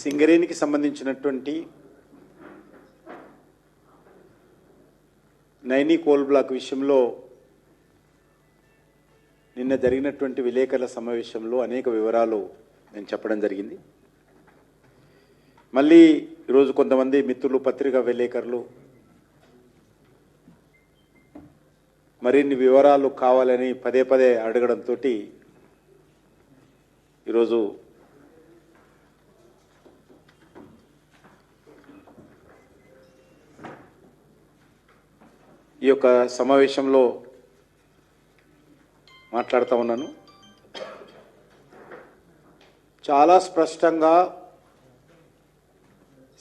సింగరేణికి సంబంధించినటువంటి Naini coal block విషయంలో నిన్న జరిగినటువంటి విలేకరుల సమావేశంలో అనేక వివరాలు నేను చెప్పడం జరిగింది. మళ్ళీ ఈరోజు కొంతమంది మిత్రులు పత్రికా విలేకరులు మరిన్ని వివరాలు కావాలని పదే పదే అడగడంతో ఈరోజు ఈ యొక్క సమావేశంలో మాట్లాడుతూ ఉన్నాను. చాలా స్పష్టంగా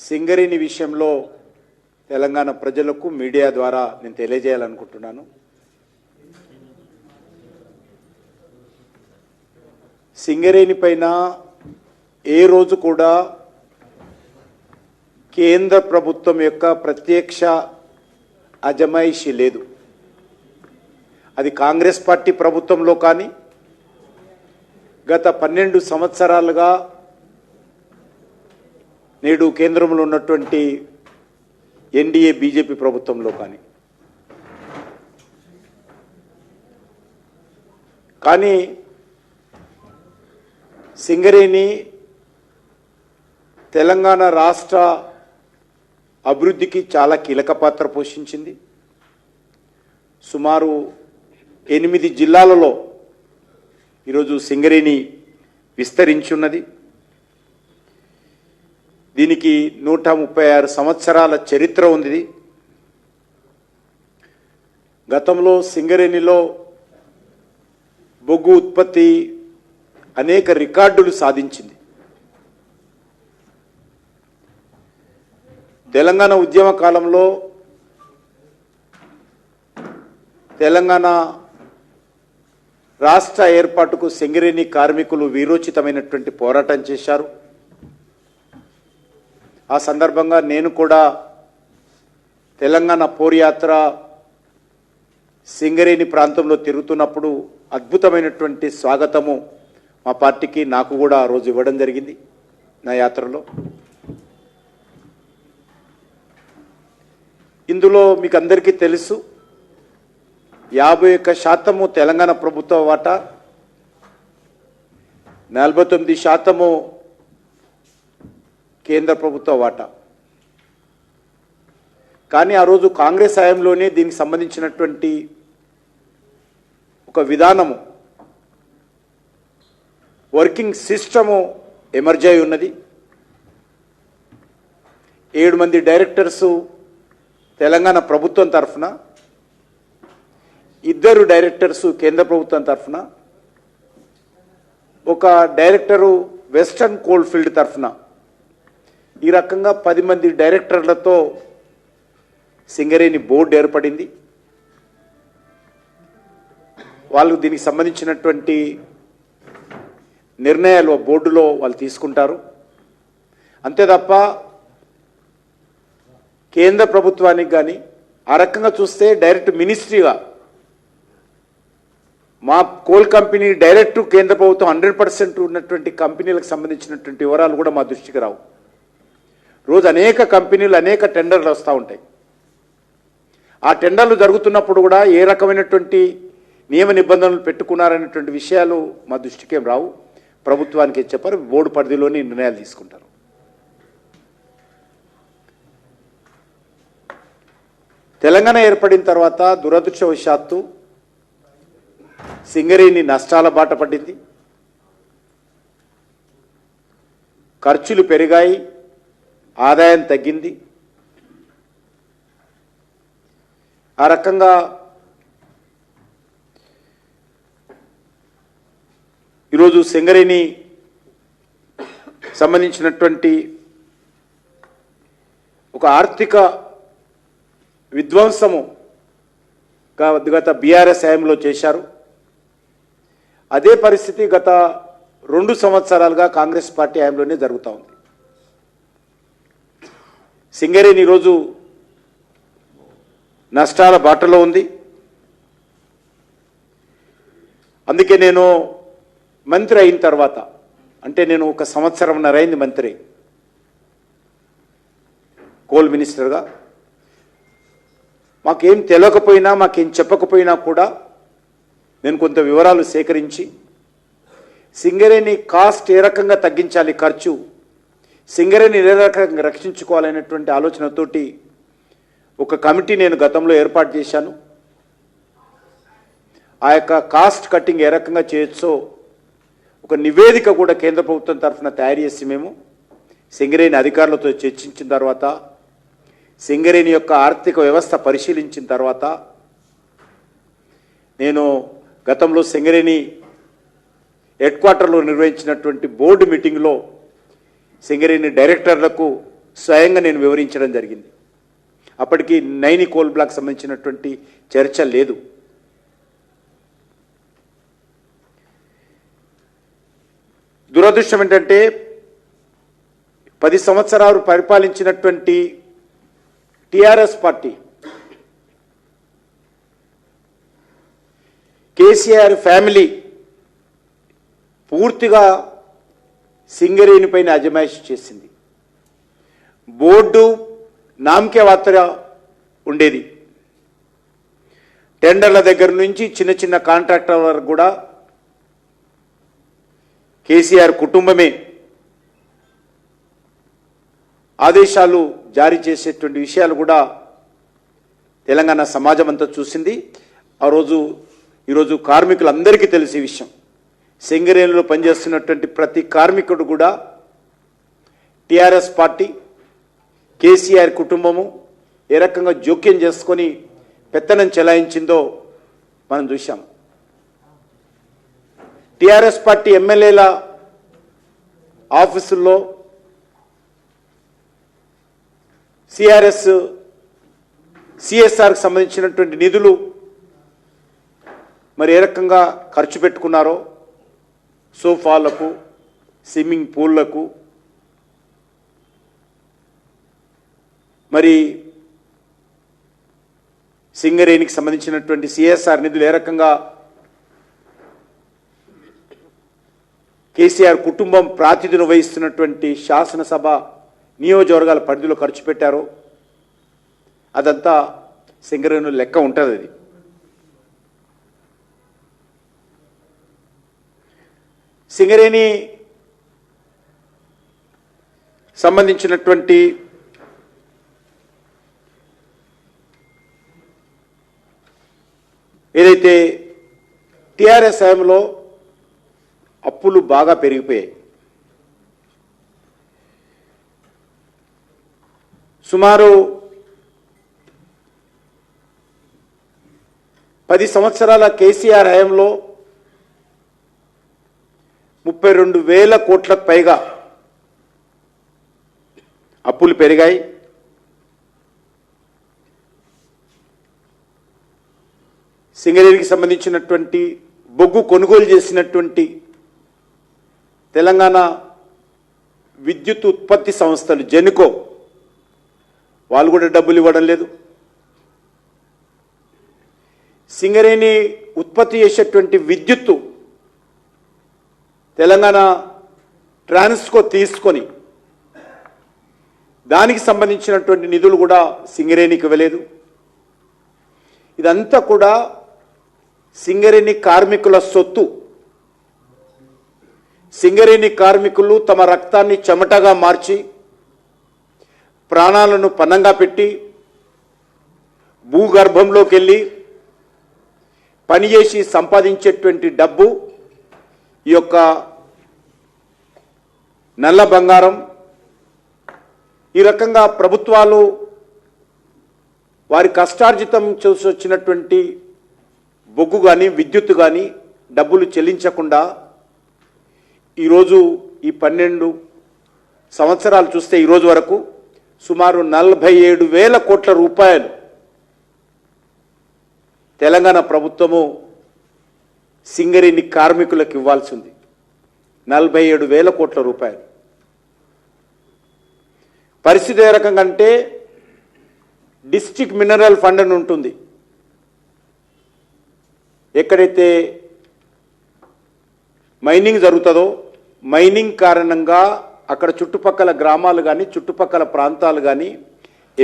సింగరేణి విషయంలో తెలంగాణ ప్రజలకు మీడియా ద్వారా నేను తెలియజేయాలనుకుంటున్నాను. సింగరేణి పైన ఏ రోజు కూడా కేంద్ర ప్రభుత్వం యొక్క ప్రత్యక్ష అజమాయిషీ లేదు. అది కాంగ్రెస్ పార్టీ ప్రభుత్వంలో కానీ గత 12 సంవత్సరాలుగా నేడు కేంద్రంలో ఉన్నటువంటి ఎన్డీఏ బీజేపీ ప్రభుత్వంలో కానీ సింగరేణి తెలంగాణ రాష్ట్ర అభివృద్ధికి చాలా కీలక పాత్ర పోషించింది. సుమారు 8 జిల్లాలలో ఈరోజు సింగరేణి విస్తరించున్నది. దీనికి 136 సంవత్సరాల చరిత్ర ఉంది. గతంలో సింగరేణిలో బొగ్గు ఉత్పత్తి అనేక రికార్డులు సాధించింది. తెలంగాణ ఉద్యమ కాలంలో తెలంగాణ రాష్ట్ర ఏర్పాటుకు సింగరేణి కార్మికులు వీరోచితమైనటువంటి పోరాటం చేశారు. ఆ సందర్భంగా నేను కూడా తెలంగాణ పోర్యాత్ర సింగరేణి ప్రాంతంలో తిరుగుతున్నప్పుడు అద్భుతమైనటువంటి స్వాగతము మా పార్టీకి నాకు కూడా ఆ రోజు ఇవ్వడం జరిగింది. నా యాత్రలో ఇందులో మీకు అందరికీ తెలుసు, 51% తెలంగాణ ప్రభుత్వ వాటా, 49% కేంద్ర ప్రభుత్వ వాటా. కానీ ఆ రోజు కాంగ్రెస్ హయాంలోనే దీనికి సంబంధించినటువంటి ఒక విధానము, వర్కింగ్ సిస్టము ఎమర్జ్ అయి ఉన్నది. 7 మంది డైరెక్టర్సు తెలంగాణ ప్రభుత్వం తరఫున, 2 డైరెక్టర్సు కేంద్ర ప్రభుత్వం తరఫున, ఒక డైరెక్టరు వెస్టర్న్ కోల్ ఫీల్డ్ తరఫున, ఈ రకంగా 10 మంది డైరెక్టర్లతో సింగరేణి బోర్డు ఏర్పడింది. వాళ్ళు దీనికి సంబంధించినటువంటి నిర్ణయాలు బోర్డులో వాళ్ళు తీసుకుంటారు. అంతే తప్ప కేంద్ర ప్రభుత్వానికి కానీ ఆ రకంగా చూస్తే డైరెక్ట్ మినిస్ట్రీగా మా కోల్ కంపెనీ డైరెక్ట్ కేంద్ర ప్రభుత్వం 100% ఉన్నటువంటి కంపెనీలకు సంబంధించినటువంటి వివరాలు కూడా మా దృష్టికి రావు. రోజు అనేక కంపెనీలు అనేక టెండర్లు వస్తూ ఉంటాయి. ఆ టెండర్లు జరుగుతున్నప్పుడు కూడా ఏ రకమైనటువంటి నియమ నిబంధనలు పెట్టుకున్నారనేటువంటి విషయాలు మా దృష్టికి ఏం రావు. ప్రభుత్వానికి చెప్పారు, బోర్డు పరిధిలోని నిర్ణయాలు తీసుకుంటారు. తెలంగాణ ఏర్పడిన తర్వాత దురదృష్టవశాత్తు సింగరేణి నష్టాల బాట పడింది. ఖర్చులు పెరిగాయి, ఆదాయం తగ్గింది. ఆ రకంగా ఈరోజు సింగరేణి సంబంధించినటువంటి ఒక ఆర్థిక విధ్వంసము గత బీఆర్ఎస్ హయాంలో చేశారు. అదే పరిస్థితి గత 2 సంవత్సరాలుగా కాంగ్రెస్ పార్టీ హయాంలోనే జరుగుతూ ఉంది. సింగరేణి ఈరోజు నష్టాల బాటలో ఉంది. అందుకే నేను మంత్రి అయిన తర్వాత, అంటే నేను 1 సంవత్సరంన్నర అయింది మంత్రి, కోల్ మినిస్టర్గా మాకేం తెలియకపోయినా మాకేం చెప్పకపోయినా కూడా నేను కొంత వివరాలు సేకరించి సింగరేణి కాస్ట్ ఏ రకంగా తగ్గించాలి, ఖర్చు సింగరేణి ఏ రకంగా రక్షించుకోవాలనేటువంటి ఆలోచనతోటి ఒక కమిటీ నేను గతంలో ఏర్పాటు చేశాను. ఆ యొక్క కాస్ట్ కట్టింగ్ ఏ రకంగా చేయొచ్చో ఒక నివేదిక కూడా కేంద్ర ప్రభుత్వం తరఫున తయారు చేసి మేము సింగరేణి అధికారులతో చర్చించిన తర్వాత, సింగరేణి యొక్క ఆర్థిక వ్యవస్థ పరిశీలించిన తర్వాత నేను గతంలో సింగరేణి హెడ్ క్వార్టర్లో నిర్వహించినటువంటి బోర్డు మీటింగ్లో సింగరేణి డైరెక్టర్లకు స్వయంగా నేను వివరించడం జరిగింది. అప్పటికి నైని కోల్ బ్లాక్ సంబంధించినటువంటి చర్చ లేదు. దురదృష్టం ఏంటంటే 10 సంవత్సరాలు పరిపాలించినటువంటి టిఆర్ఎస్ పార్టీ, కేసీఆర్ ఫ్యామిలీ పూర్తిగా సింగరేణి పైన అజమాయిషి చేసింది. బోర్డు నామకే వార్తగా ఉండేది. టెండర్ల దగ్గర నుంచి చిన్న చిన్న కాంట్రాక్టర్ వరకు కూడా కేసీఆర్ కుటుంబమే ఆదేశాలు జారీ చేసేటువంటి విషయాలు కూడా తెలంగాణ సమాజం అంతా చూసింది. ఈరోజు కార్మికులందరికీ తెలిసే విషయం, సింగరేణిలో పనిచేస్తున్నటువంటి ప్రతి కార్మికుడు కూడా టిఆర్ఎస్ పార్టీ, కేసీఆర్ కుటుంబము ఏ రకంగా జోక్యం చేసుకొని పెత్తనం చెలాయించిందో మనం చూశాం. టిఆర్ఎస్ పార్టీ ఎమ్మెల్యేల ఆఫీసుల్లో సిఎస్ఆర్కి సంబంధించినటువంటి నిధులు మరి ఏ రకంగా ఖర్చు పెట్టుకున్నారో, సోఫాలకు, స్విమ్మింగ్ పూల్లకు, మరి సింగరేణికి సంబంధించినటువంటి సిఎస్ఆర్ నిధులు ఏ రకంగా కేసీఆర్ కుటుంబం ప్రాతినిధ్యం వహిస్తున్నటువంటి శాసనసభ నియోజకవర్గాల పరిధిలో ఖర్చు పెట్టారో అదంతా సింగరేణి లెక్క ఉంటుంది. అది సింగరేణి సంబంధించినటువంటి ఏదైతే టిఆర్ఎస్ హయాంలో అప్పులు బాగా పెరిగిపోయాయి. సుమారు 10 సంవత్సరాల కేసీఆర్ హయాంలో 32,000 కోట్లకు పైగా అప్పులు పెరిగాయి. సింగరేణికి సంబంధించినటువంటి బొగ్గు కొనుగోలు చేసినటువంటి తెలంగాణ విద్యుత్ ఉత్పత్తి సంస్థలు జెన్కో వాళ్ళు కూడా డబ్బులు ఇవ్వడం లేదు. సింగరేణి ఉత్పత్తి చేసేటువంటి విద్యుత్తు తెలంగాణ ట్రాన్స్కో తీసుకొని దానికి సంబంధించినటువంటి నిధులు కూడా సింగరేణికి ఇవ్వలేదు. ఇదంతా కూడా సింగరేణి కార్మికుల సొత్తు. సింగరేణి కార్మికులు తమ రక్తాన్ని చెమటగా మార్చి ప్రాణాలను పణంగా పెట్టి భూగర్భంలోకి వెళ్ళి పనిచేసి సంపాదించేటువంటి డబ్బు, ఈ యొక్క నల్ల బంగారం, ఈ రకంగా ప్రభుత్వాలు వారి కష్టార్జితం చూసి వచ్చినటువంటి బొగ్గు కానీ విద్యుత్తు కానీ డబ్బులు చెల్లించకుండా ఈరోజు ఈ 12 సంవత్సరాలు చూస్తే ఈరోజు వరకు సుమారు 47,000 కోట్ల రూపాయలు తెలంగాణ ప్రభుత్వము సింగరేణి కార్మికులకు ఇవ్వాల్సి ఉంది. 47,000 కోట్ల రూపాయలు. పరిస్థితి ఏ రకంగా అంటే డిస్ట్రిక్ట్ మినరల్ ఫండ్ అని ఉంటుంది. ఎక్కడైతే మైనింగ్ జరుగుతుందో మైనింగ్ కారణంగా అక్కడ చుట్టుపక్కల గ్రామాలు కానీ చుట్టుపక్కల ప్రాంతాలు కానీ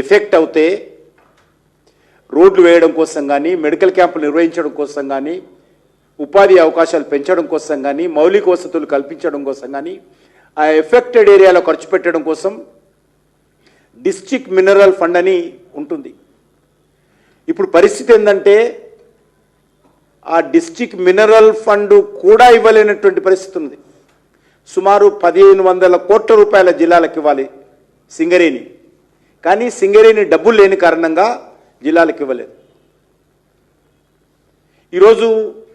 ఎఫెక్ట్ అవుతే రోడ్లు వేయడం కోసం కానీ, మెడికల్ క్యాంపులు నిర్వహించడం కోసం కానీ, ఉపాధి అవకాశాలు పెంచడం కోసం కానీ, మౌలిక వసతులు కల్పించడం కోసం కానీ, ఆ ఎఫెక్టెడ్ ఏరియాలో ఖర్చు పెట్టడం కోసం డిస్ట్రిక్ట్ మినరల్ ఫండ్ అని ఉంటుంది. ఇప్పుడు పరిస్థితి ఏంటంటే ఆ డిస్ట్రిక్ట్ మినరల్ ఫండ్ కూడా ఇవ్వలేనటువంటి పరిస్థితి ఉంది. సుమారు 1500 కోట్ల రూపాయల జిల్లాలకు ఇవ్వాలి సింగరేణి, కానీ సింగరేణి డబ్బులు లేని కారణంగా జిల్లాలకు ఇవ్వలేదు. ఈరోజు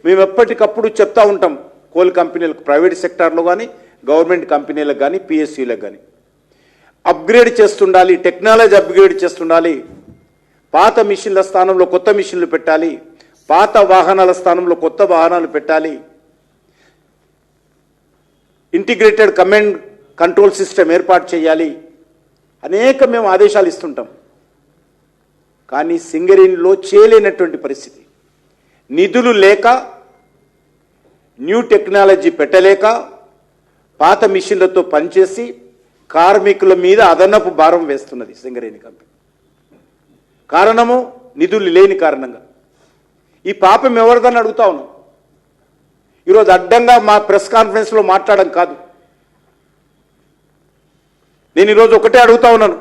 మేము ఎప్పటికప్పుడు చెప్తా ఉంటాం కోల్ కంపెనీలకు, ప్రైవేట్ సెక్టార్లో కానీ గవర్నమెంట్ కంపెనీలకు కానీ పిఎస్యూలకు కానీ అప్గ్రేడ్ చేస్తుండాలి, టెక్నాలజీ అప్గ్రేడ్ చేస్తుండాలి, పాత మిషన్ల స్థానంలో కొత్త మిషన్లు పెట్టాలి, పాత వాహనాల స్థానంలో కొత్త వాహనాలు పెట్టాలి, ఇంటిగ్రేటెడ్ కమాండ్ కంట్రోల్ సిస్టమ్ ఏర్పాటు చేయాలి, అనేక మేము ఆదేశాలు ఇస్తుంటాం. కానీ సింగరేణిలో చేయలేనటువంటి పరిస్థితి, నిధులు లేక, న్యూ టెక్నాలజీ పెట్టలేక, పాత మిషన్లతో పనిచేసి కార్మికుల మీద అదనపు భారం వేస్తున్నది సింగరేణి కంపెనీ. కారణము నిధులు లేని కారణంగా. ఈ పాపం ఎవరిదని అడుగుతా ఉన్నాం. ఈరోజు అడ్డంగా మా ప్రెస్ కాన్ఫరెన్స్లో మాట్లాడడం కాదు, నేను ఈరోజు ఒకటే అడుగుతా ఉన్నాను.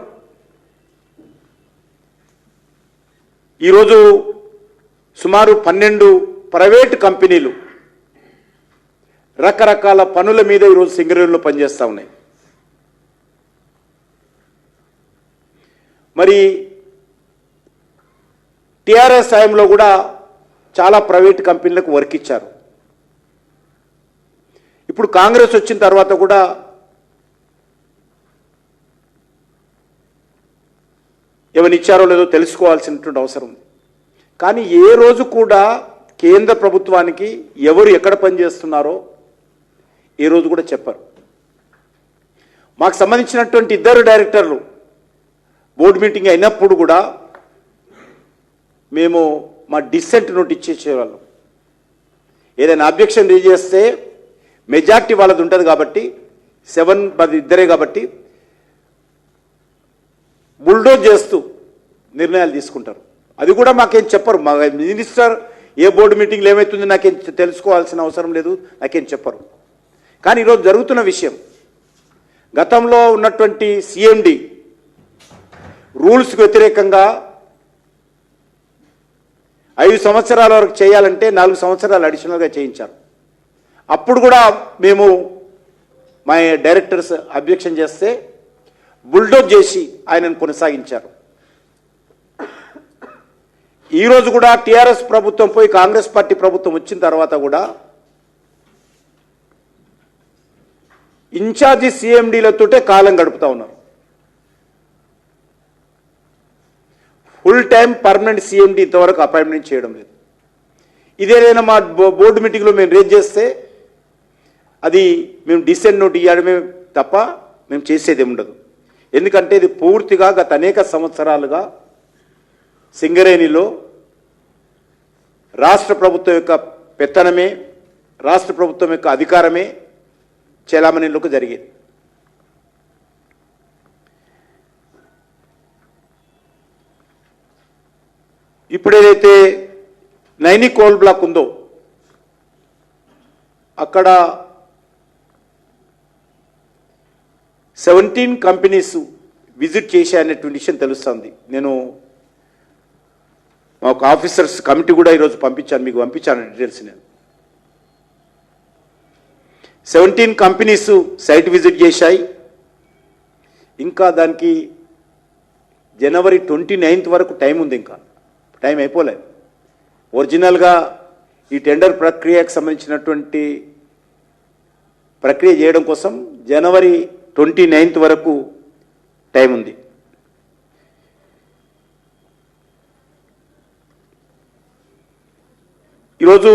ఈరోజు సుమారు 12 ప్రైవేట్ కంపెనీలు రకరకాల పనుల మీద ఈరోజు సింగరేణిలో పనిచేస్తూ ఉన్నాయి. మరి టీఆర్ఎస్ టైంలో కూడా చాలా ప్రైవేట్ కంపెనీలకు వర్క్ ఇచ్చారు. ఇప్పుడు కాంగ్రెస్ వచ్చిన తర్వాత కూడా ఎవరినిచ్చారో లేదో తెలుసుకోవాల్సినటువంటి అవసరం ఉంది. కానీ ఏ రోజు కూడా కేంద్ర ప్రభుత్వానికి ఎవరు ఎక్కడ పనిచేస్తున్నారో ఏ రోజు కూడా చెప్పరు. మాకు సంబంధించినటువంటి 2 డైరెక్టర్లు బోర్డు మీటింగ్ అయినప్పుడు కూడా మేము మా డిసెంట్ నోట్ ఇచ్చేసేవాళ్ళం. ఏదైనా అబ్జెక్షన్ రేజ్ చేస్తే మెజార్టీ వాళ్ళది ఉంటుంది కాబట్టి 7 2 కాబట్టి బుల్డోజ్ చేస్తూ నిర్ణయాలు తీసుకుంటారు. అది కూడా మాకేం చెప్పరు. మా మినిస్టర్ ఏ బోర్డు మీటింగ్లో ఏమవుతుందో నాకేం తెలుసుకోవాల్సిన అవసరం లేదు, నాకేం చెప్పరు. కానీ ఈరోజు జరుగుతున్న విషయం, గతంలో ఉన్నటువంటి సిఎండి రూల్స్కి వ్యతిరేకంగా 5 సంవత్సరాల వరకు చేయాలంటే 4 సంవత్సరాలు అడిషనల్గా చేయించారు. అప్పుడు కూడా మేము మా డైరెక్టర్స్ అబ్జెక్షన్ చేస్తే బుల్డోజ్ చేసి ఆయనను కొనసాగించారు. ఈరోజు కూడా టీఆర్ఎస్ ప్రభుత్వం పోయి కాంగ్రెస్ పార్టీ ప్రభుత్వం వచ్చిన తర్వాత కూడా ఇన్ఛార్జి సిఎండీలతోటే కాలం గడుపుతా ఉన్నారు. ఫుల్ టైం పర్మనెంట్ సిఎండి ఇంతవరకు అపాయింట్మెంట్ చేయడం లేదు. ఇదేదైనా మా బోర్డు మీటింగ్లో మేము రేజ్ చేస్తే అది మేము డిసెంట్ నోట్ ఇవ్వడమే తప్ప మేము చేసేది ఉండదు. ఎందుకంటే ఇది పూర్తిగా గత అనేక సంవత్సరాలుగా సింగరేణిలో రాష్ట్ర ప్రభుత్వం యొక్క పెత్తనమే, రాష్ట్ర ప్రభుత్వం యొక్క అధికారమే చెలామణిలోకి జరిగేది. ఇప్పుడు ఏదైతే నైని కోల్ బ్లాక్ ఉందో అక్కడ 17 కంపెనీస్ విజిట్ చేశాయనేటువంటి విషయం తెలుస్తుంది. నేను మా ఒక ఆఫీసర్స్ కమిటీ కూడా ఈరోజు పంపించాను, మీకు పంపించాను డీటెయిల్స్. నేను 17 కంపెనీస్ సైట్ విజిట్ చేశాయి. ఇంకా దానికి జనవరి 29 వరకు టైం ఉంది, ఇంకా టైం అయిపోలేదు. ఒరిజినల్గా ఈ టెండర్ ప్రక్రియకు సంబంధించినటువంటి ప్రక్రియ చేయడం కోసం జనవరి 29 వరకు టైం ఉంది. ఈరోజు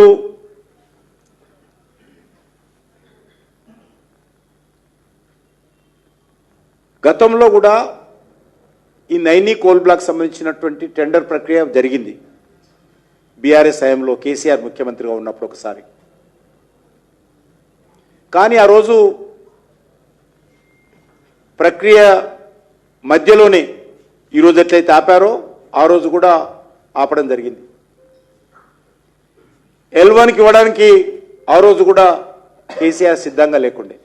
గతంలో కూడా ఈ నైని కోల్ బ్లాక్ సంబంధించినటువంటి టెండర్ ప్రక్రియ జరిగింది బీఆర్ఎస్ హయాంలో, కేసీఆర్ ముఖ్యమంత్రిగా ఉన్నప్పుడు ఒకసారి. కానీ ఆ రోజు ప్రక్రియ మధ్యలోనే ఈరోజు ఎట్లయితే ఆపారో ఆ రోజు కూడా ఆపడం జరిగింది. L1కి ఇవ్వడానికి ఆ రోజు కూడా కేసీఆర్ సిద్ధంగా లేకుండే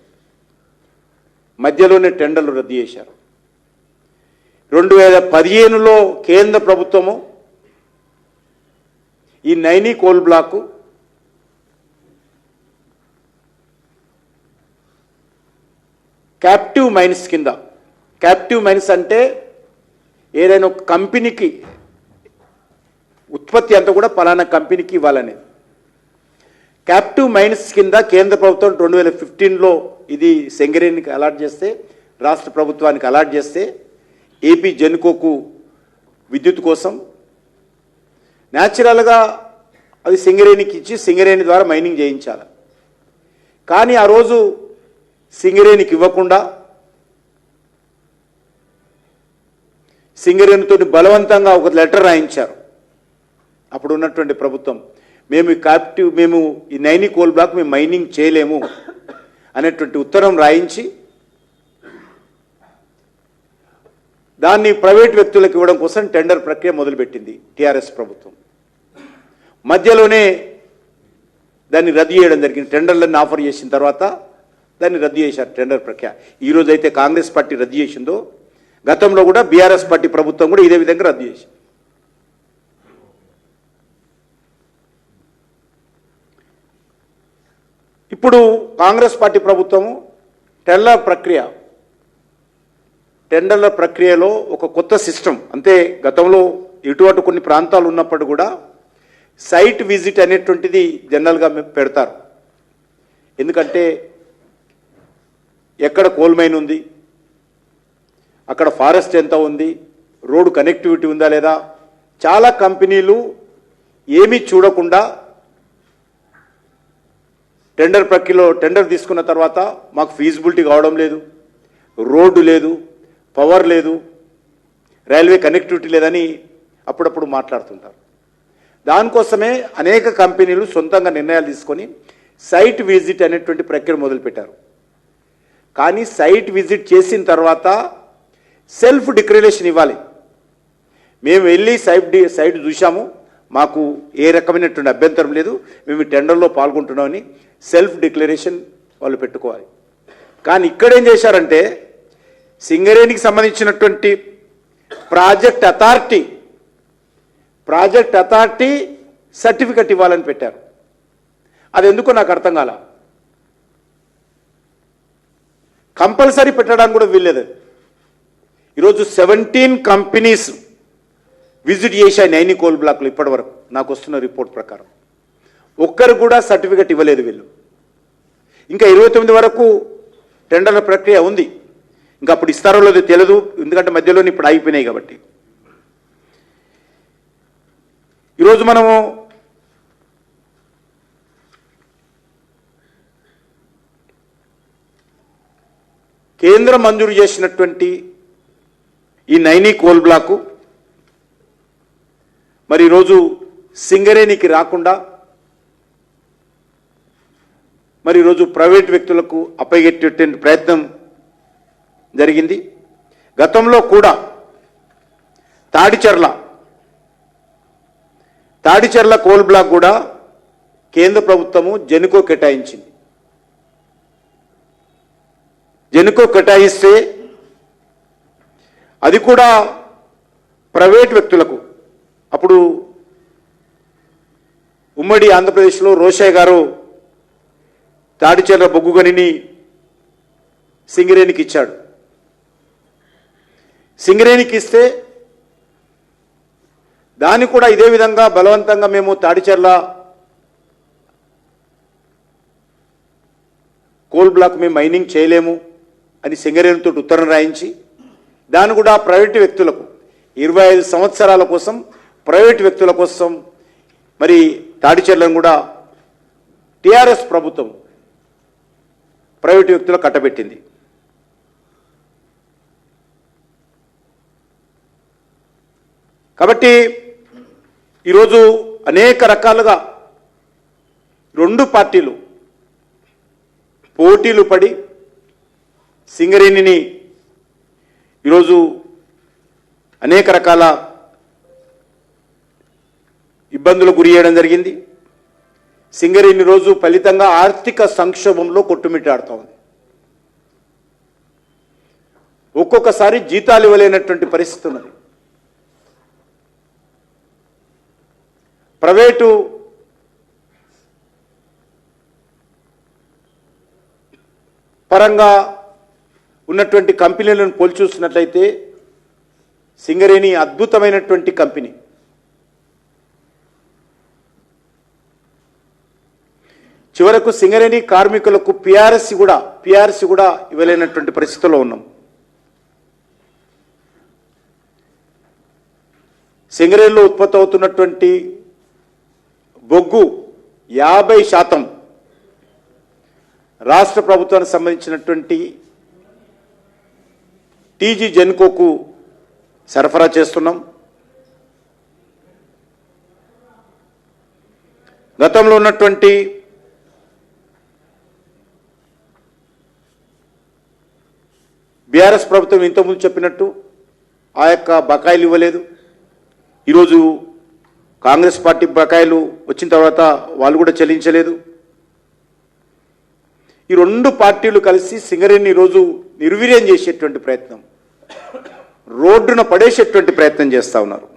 మధ్యలోనే టెండర్లు రద్దు చేశారు. 2015లో కేంద్ర ప్రభుత్వము ఈ Naini coal block captive mines కింద, క్యాప్టివ్ మైన్స్ అంటే ఏదైనా ఒక కంపెనీకి ఉత్పత్తి అంతా కూడా పలానా కంపెనీకి ఇవ్వాలనేది. క్యాప్టివ్ మైన్స్ కింద కేంద్ర ప్రభుత్వం 2015లో ఇది సింగరేణికి అలాట్ చేస్తే, రాష్ట్ర ప్రభుత్వానికి అలాట్ చేస్తే, ఏపీ జెన్కోకు విద్యుత్ కోసం న్యాచురల్గా అది సింగరేణికి ఇచ్చి సింగరేణి ద్వారా మైనింగ్ చేయించాలి. కానీ ఆ రోజు సింగరేణికి ఇవ్వకుండా సింగరేణితో బలవంతంగా ఒక లెటర్ రాయించారు అప్పుడు ఉన్నటువంటి ప్రభుత్వం. మేము ఈ నైనీ కోల్ బ్లాక్ మేము మైనింగ్ చేయలేము అనేటువంటి ఉత్తరం రాయించి దాన్ని ప్రైవేట్ వ్యక్తులకు ఇవ్వడం కోసం టెండర్ ప్రక్రియ మొదలుపెట్టింది టీఆర్ఎస్ ప్రభుత్వం. మధ్యలోనే దాన్ని రద్దు చేయడం జరిగింది. టెండర్లను ఆఫర్ చేసిన తర్వాత దాన్ని రద్దు చేశారు టెండర్ ప్రక్రియ. ఈరోజు అయితే కాంగ్రెస్ పార్టీ రద్దు చేసిందో, గతంలో కూడా బీఆర్ఎస్ పార్టీ ప్రభుత్వం కూడా ఇదే విధంగా రద్దు చేసింది. ఇప్పుడు కాంగ్రెస్ పార్టీ ప్రభుత్వము టెండర్ల ప్రక్రియలో ఒక కొత్త సిస్టమ్, అంటే గతంలో ఇటువంటి కొన్ని ప్రాంతాలు ఉన్నప్పుడు కూడా సైట్ విజిట్ అనేటువంటిది జనరల్గా పెడతారు. ఎందుకంటే ఎక్కడ కోల్ మైన్ ఉంది, అక్కడ ఫారెస్ట్ ఎంత ఉంది, రోడ్డు కనెక్టివిటీ ఉందా లేదా, చాలా కంపెనీలు ఏమీ చూడకుండా టెండర్ ప్రక్రియలో టెండర్ తీసుకున్న తర్వాత మాకు ఫీజిబిలిటీ కావడం లేదు, రోడ్డు లేదు, పవర్ లేదు, రైల్వే కనెక్టివిటీ లేదని అప్పుడప్పుడు మాట్లాడుతుంటారు. దానికోసమే అనేక కంపెనీలు సొంతంగా నిర్ణయాలు తీసుకొని సైట్ విజిట్ అనేటువంటి ప్రక్రియ మొదలుపెట్టారు. కానీ సైట్ విజిట్ చేసిన తర్వాత సెల్ఫ్ డిక్లరేషన్ ఇవ్వాలి. మేము వెళ్ళి సైట్ చూసాము, మాకు ఏ రకమైనటువంటి అభ్యంతరం లేదు, మేము టెండర్లో పాల్గొంటున్నామని సెల్ఫ్ డిక్లరేషన్ వాళ్ళు పెట్టుకోవాలి. కానీ ఇక్కడేం చేశారంటే సింగరేణికి సంబంధించినటువంటి ప్రాజెక్ట్ అథారిటీ సర్టిఫికెట్ ఇవ్వాలని పెట్టారు. అది ఎందుకో నాకు అర్థం కాల. కంపల్సరీ పెట్టడానికి కూడా వీల్లేదు. ఈరోజు 17 కంపెనీస్ విజిట్ చేశాయి నైనీ కోల్ బ్లాక్లో ఇప్పటి వరకు నాకు వస్తున్న రిపోర్ట్ ప్రకారం. ఒక్కరు కూడా సర్టిఫికెట్ ఇవ్వలేదు వీళ్ళు. ఇంకా 29 వరకు టెండర్ల ప్రక్రియ ఉంది. ఇంకా అప్పుడు ఇస్తారో లేదో తెలియదు, ఎందుకంటే మధ్యలోనే ఇప్పుడు ఆగిపోయినాయి కాబట్టి. ఈరోజు మనము కేంద్రం మంజూరు చేసినటువంటి ఈ నైనీ కోల్ బ్లాకు మరి ఈరోజు సింగరేణికి రాకుండా మరి ఈరోజు ప్రైవేట్ వ్యక్తులకు అప్పగించేటువంటి ప్రయత్నం జరిగింది. గతంలో కూడా తాడిచెర్ల కోల్ బ్లాక్ కూడా కేంద్ర ప్రభుత్వము జెన్కో కేటాయించింది. జెన్కో కేటాయిస్తే అది కూడా ప్రైవేట్ వ్యక్తులకు, అప్పుడు ఉమ్మడి ఆంధ్రప్రదేశ్లో రోషయ్య గారు తాడిచెర్ల బొగ్గు గనిని సింగరేణికి ఇచ్చాడు. సింగరేణికి ఇస్తే దాన్ని కూడా ఇదే విధంగా బలవంతంగా మేము తాడిచెర్ల కోల్ బ్లాక్ మేము మైనింగ్ చేయలేము అని సింగరేణితో ఉత్తరం రాయించి దాన్ని కూడా ప్రైవేటు వ్యక్తులకు 25 సంవత్సరాల కోసం ప్రైవేటు వ్యక్తుల కోసం మరి తాడిచెర్లను కూడా టీఆర్ఎస్ ప్రభుత్వం ప్రైవేటు వ్యక్తులకు కట్టబెట్టింది. కాబట్టి ఈరోజు అనేక రకాలుగా రెండు పార్టీలు పోటీలు పడి సింగరేణిని ఈరోజు అనేక రకాల ఇబ్బందులకు గురి చేయడం జరిగింది. సింగరేణి రోజు ఫలితంగా ఆర్థిక సంక్షోభంలో కొట్టుమిట్టాడుతూ ఉంది. ఒక్కొక్కసారి జీతాలు ఇవ్వలేనటువంటి పరిస్థితి ఉన్నది. ప్రైవేటు పరంగా ఉన్నటువంటి కంపెనీలను పోల్చి చూసినట్లయితే సింగరేణి అద్భుతమైనటువంటి కంపెనీ. చివరకు సింగరేణి కార్మికులకు పిఆర్ఎస్ కూడా ఇవ్వలేనటువంటి పరిస్థితుల్లో ఉన్నాం. సింగరేణిలో ఉత్పత్తి అవుతున్నటువంటి బొగ్గు 50% రాష్ట్ర ప్రభుత్వానికి సంబంధించినటువంటి టీజీ జెన్కోకు సరఫరా చేస్తున్నాం. గతంలో ఉన్నటువంటి బీఆర్ఎస్ ప్రభుత్వం ఇంతకుముందు చెప్పినట్టు ఆ యొక్క బకాయిలు ఇవ్వలేదు. ఈరోజు కాంగ్రెస్ పార్టీ బకాయిలు వచ్చిన తర్వాత వాళ్ళు కూడా చెల్లించలేదు. ఈ రెండు పార్టీలు కలిసి సింగరేణిని ఈరోజు నిర్వీర్యం చేసేటువంటి ప్రయత్నం, రోడ్డున పడేసేటువంటి ప్రయత్నం చేస్తూ ఉన్నారు.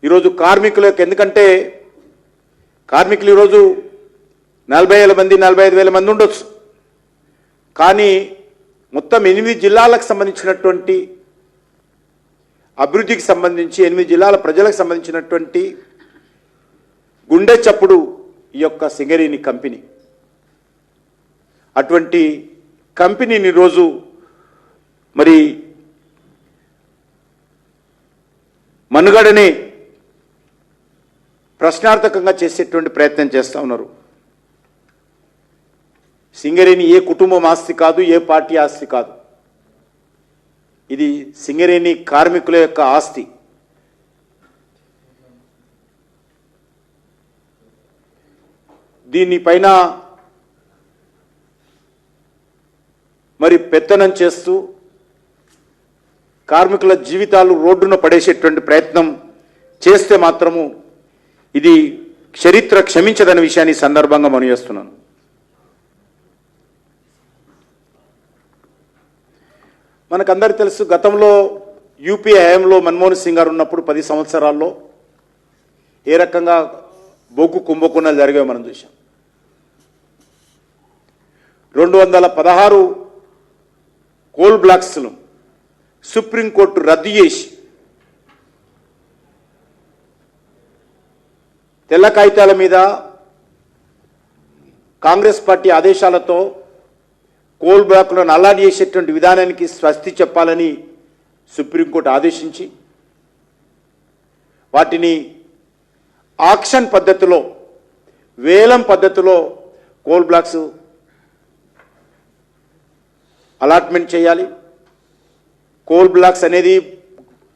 ఈరోజు కార్మికులకు, ఎందుకంటే కార్మికులు ఈరోజు 40,000 మంది 45,000 మంది ఉండొచ్చు, కానీ మొత్తం 8 జిల్లాలకు సంబంధించినటువంటి అభివృద్ధికి సంబంధించి 8 జిల్లాల ప్రజలకు సంబంధించినటువంటి గుండె చప్పుడు ఈ యొక్క సింగరేణి కంపెనీ. అటువంటి కంపెనీని రోజు మరి మనుగడనే ప్రశ్నార్థకంగా చేసేటువంటి ప్రయత్నం చేస్తూ ఉన్నారు. సింగరేణి ఏ కుటుంబం ఆస్తి కాదు, ఏ పార్టీ ఆస్తి కాదు. ఇది సింగరేణి కార్మికుల యొక్క ఆస్తి. దీనిపైన మరి పెత్తనం చేస్తూ కార్మికుల జీవితాలు రోడ్డున పడేసేటువంటి ప్రయత్నం చేస్తే మాత్రము ఇది చరిత్ర క్షమించదనే విషయాన్ని సందర్భంగా మనం చేస్తున్నాను. మనకందరికీ తెలుసు, గతంలో యూపీఏ హయాంలో మన్మోహన్ సింగ్ గారు ఉన్నప్పుడు 10 సంవత్సరాల్లో ఏ రకంగా బొగ్గు కుంభకోణాలు జరిగాయో మనం చూసాం. 216 కోల్ బ్లాక్స్ను సుప్రీంకోర్టు రద్దు చేసి తెల్ల కాగితాల మీద కాంగ్రెస్ పార్టీ ఆదేశాలతో కోల్ బ్లాక్లను అలాట్ చేసేటువంటి విధానానికి స్వస్తి చెప్పాలని సుప్రీంకోర్టు ఆదేశించి వాటిని ఆక్షన్ పద్ధతిలో, వేలం పద్ధతిలో కోల్ బ్లాక్స్ అలాట్మెంట్ చేయాలి. కోల్ బ్లాక్స్ అనేది,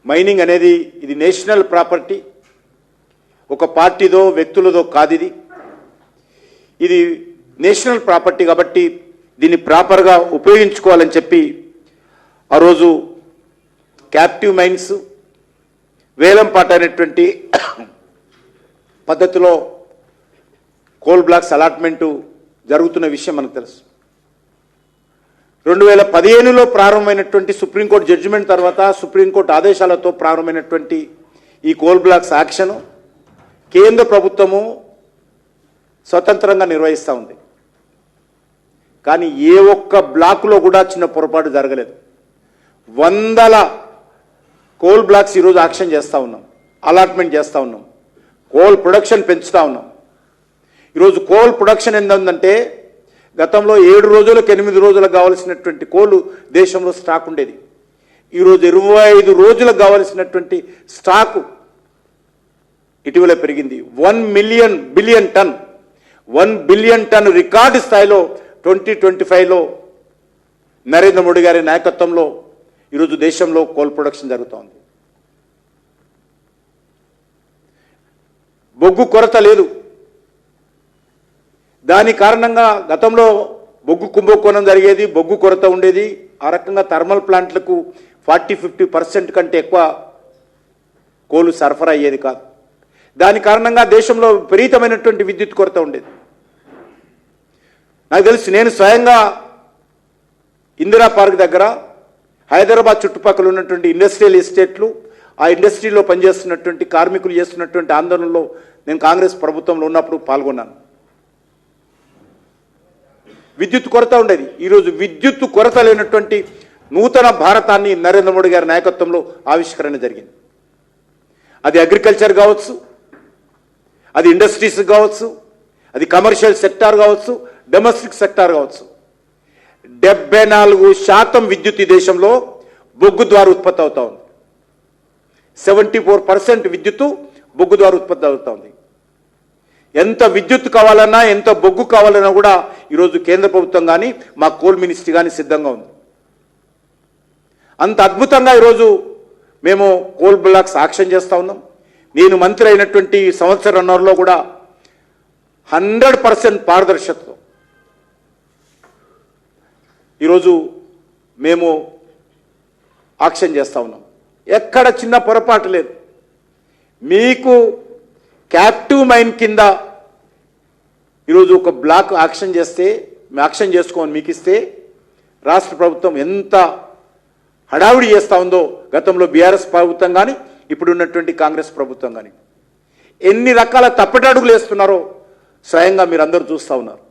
మైనింగ్ అనేది ఇది నేషనల్ ప్రాపర్టీ, ఒక పార్టీదో వ్యక్తులదో కాదు. ఇది నేషనల్ ప్రాపర్టీ కాబట్టి దీన్ని ప్రాపర్గా ఉపయోగించుకోవాలని చెప్పి ఆ రోజు క్యాప్టివ్ మైన్స్, వేలం పాట అనేటువంటి పద్ధతిలో కోల్ బ్లాక్స్ అలాట్మెంటు జరుగుతున్న విషయం మనకు తెలుసు. 2015లో ప్రారంభమైనటువంటి సుప్రీంకోర్టు జడ్జిమెంట్ తర్వాత, సుప్రీంకోర్టు ఆదేశాలతో ప్రారంభమైనటువంటి ఈ కోల్ బ్లాక్స్ యాక్షన్ కేంద్ర ప్రభుత్వము స్వతంత్రంగా నిర్వహిస్తూ ఉంది. కానీ ఏ ఒక్క బ్లాకులో కూడా చిన్న పొరపాటు జరగలేదు. వందల కోల్ బ్లాక్స్ ఈరోజు యాక్షన్ చేస్తూ ఉన్నాం, అలాట్మెంట్ చేస్తూ ఉన్నాం, కోల్ ప్రొడక్షన్ పెంచుతూ ఉన్నాం. ఈరోజు కోల్ ప్రొడక్షన్ ఎంత ఉందంటే, గతంలో 7 రోజులకు 8 రోజులకు కావాల్సినటువంటి కోలు దేశంలో స్టాక్ ఉండేది. ఈరోజు 25 రోజులకు కావాల్సినటువంటి స్టాకు ఇటీవల పెరిగింది. 1 బిలియన్ టన్ రికార్డు స్థాయిలో 2025లో నరేంద్ర మోడీ గారి నాయకత్వంలో ఈరోజు దేశంలో కోల్ ప్రొడక్షన్ జరుగుతోంది. బొగ్గు కొరత లేదు. దాని కారణంగా గతంలో బొగ్గు కుంభకోణం జరిగేది, బొగ్గు కొరత ఉండేది. ఆ రకంగా థర్మల్ ప్లాంట్లకు 40-50% కంటే ఎక్కువ కోలు సరఫరా అయ్యేది కాదు. దాని కారణంగా దేశంలో విపరీతమైనటువంటి విద్యుత్ కొరత ఉండేది. నాకు తెలుసు, నేను స్వయంగా ఇందిరా పార్క్ దగ్గర హైదరాబాద్ చుట్టుపక్కల ఉన్నటువంటి ఇండస్ట్రియల్ ఎస్టేట్లు, ఆ ఇండస్ట్రీలో పనిచేస్తున్నటువంటి కార్మికులు చేస్తున్నటువంటి ఆందోళనలో నేను కాంగ్రెస్ ప్రభుత్వంలో ఉన్నప్పుడు పాల్గొన్నాను. విద్యుత్ కొరత ఉండేది. ఈరోజు విద్యుత్ కొరత లేనటువంటి నూతన భారతాన్ని నరేంద్ర మోడీ గారి నాయకత్వంలో ఆవిష్కరణ జరిగింది. అది అగ్రికల్చర్ కావచ్చు, అది ఇండస్ట్రీస్ కావచ్చు, అది కమర్షియల్ సెక్టార్ కావచ్చు, డొమెస్టిక్ సెక్టార్ కావచ్చు. 74% విద్యుత్ ఈ దేశంలో బొగ్గు ద్వారా ఉత్పత్తి అవుతా ఉంది. 74% విద్యుత్తు బొగ్గు ద్వారా ఉత్పత్తి అవుతా ఉంది. ఎంత విద్యుత్ కావాలన్నా, ఎంత బొగ్గు కావాలన్నా కూడా ఈరోజు కేంద్ర ప్రభుత్వం కానీ మా కోల్ మినిస్ట్రీ కానీ సిద్ధంగా ఉంది. అంత అద్భుతంగా ఈరోజు మేము కోల్ బ్లాక్స్ యాక్షన్ చేస్తూ ఉన్నాం. నేను మంత్రి అయినటువంటి సంవత్సరంన్నరలో కూడా 100% పారదర్శకతో ఈరోజు మేము యాక్షన్ చేస్తూ ఉన్నాం. ఎక్కడ చిన్న పొరపాటు లేదు. మీకు క్యాప్టివ్ మైన్ కింద ఈరోజు ఒక బ్లాక్ యాక్షన్ చేస్తే, యాక్షన్ చేసుకోని మీకు ఇస్తే రాష్ట్ర ప్రభుత్వం ఎంత హడావుడి చేస్తూ ఉందో, గతంలో బీఆర్ఎస్ ప్రభుత్వం కానీ ఇప్పుడు ఉన్నటువంటి కాంగ్రెస్ ప్రభుత్వం కానీ ఎన్ని రకాల తప్పటడుగులు వేస్తున్నారో స్వయంగా మీరందరూ చూస్తూ ఉన్నారు.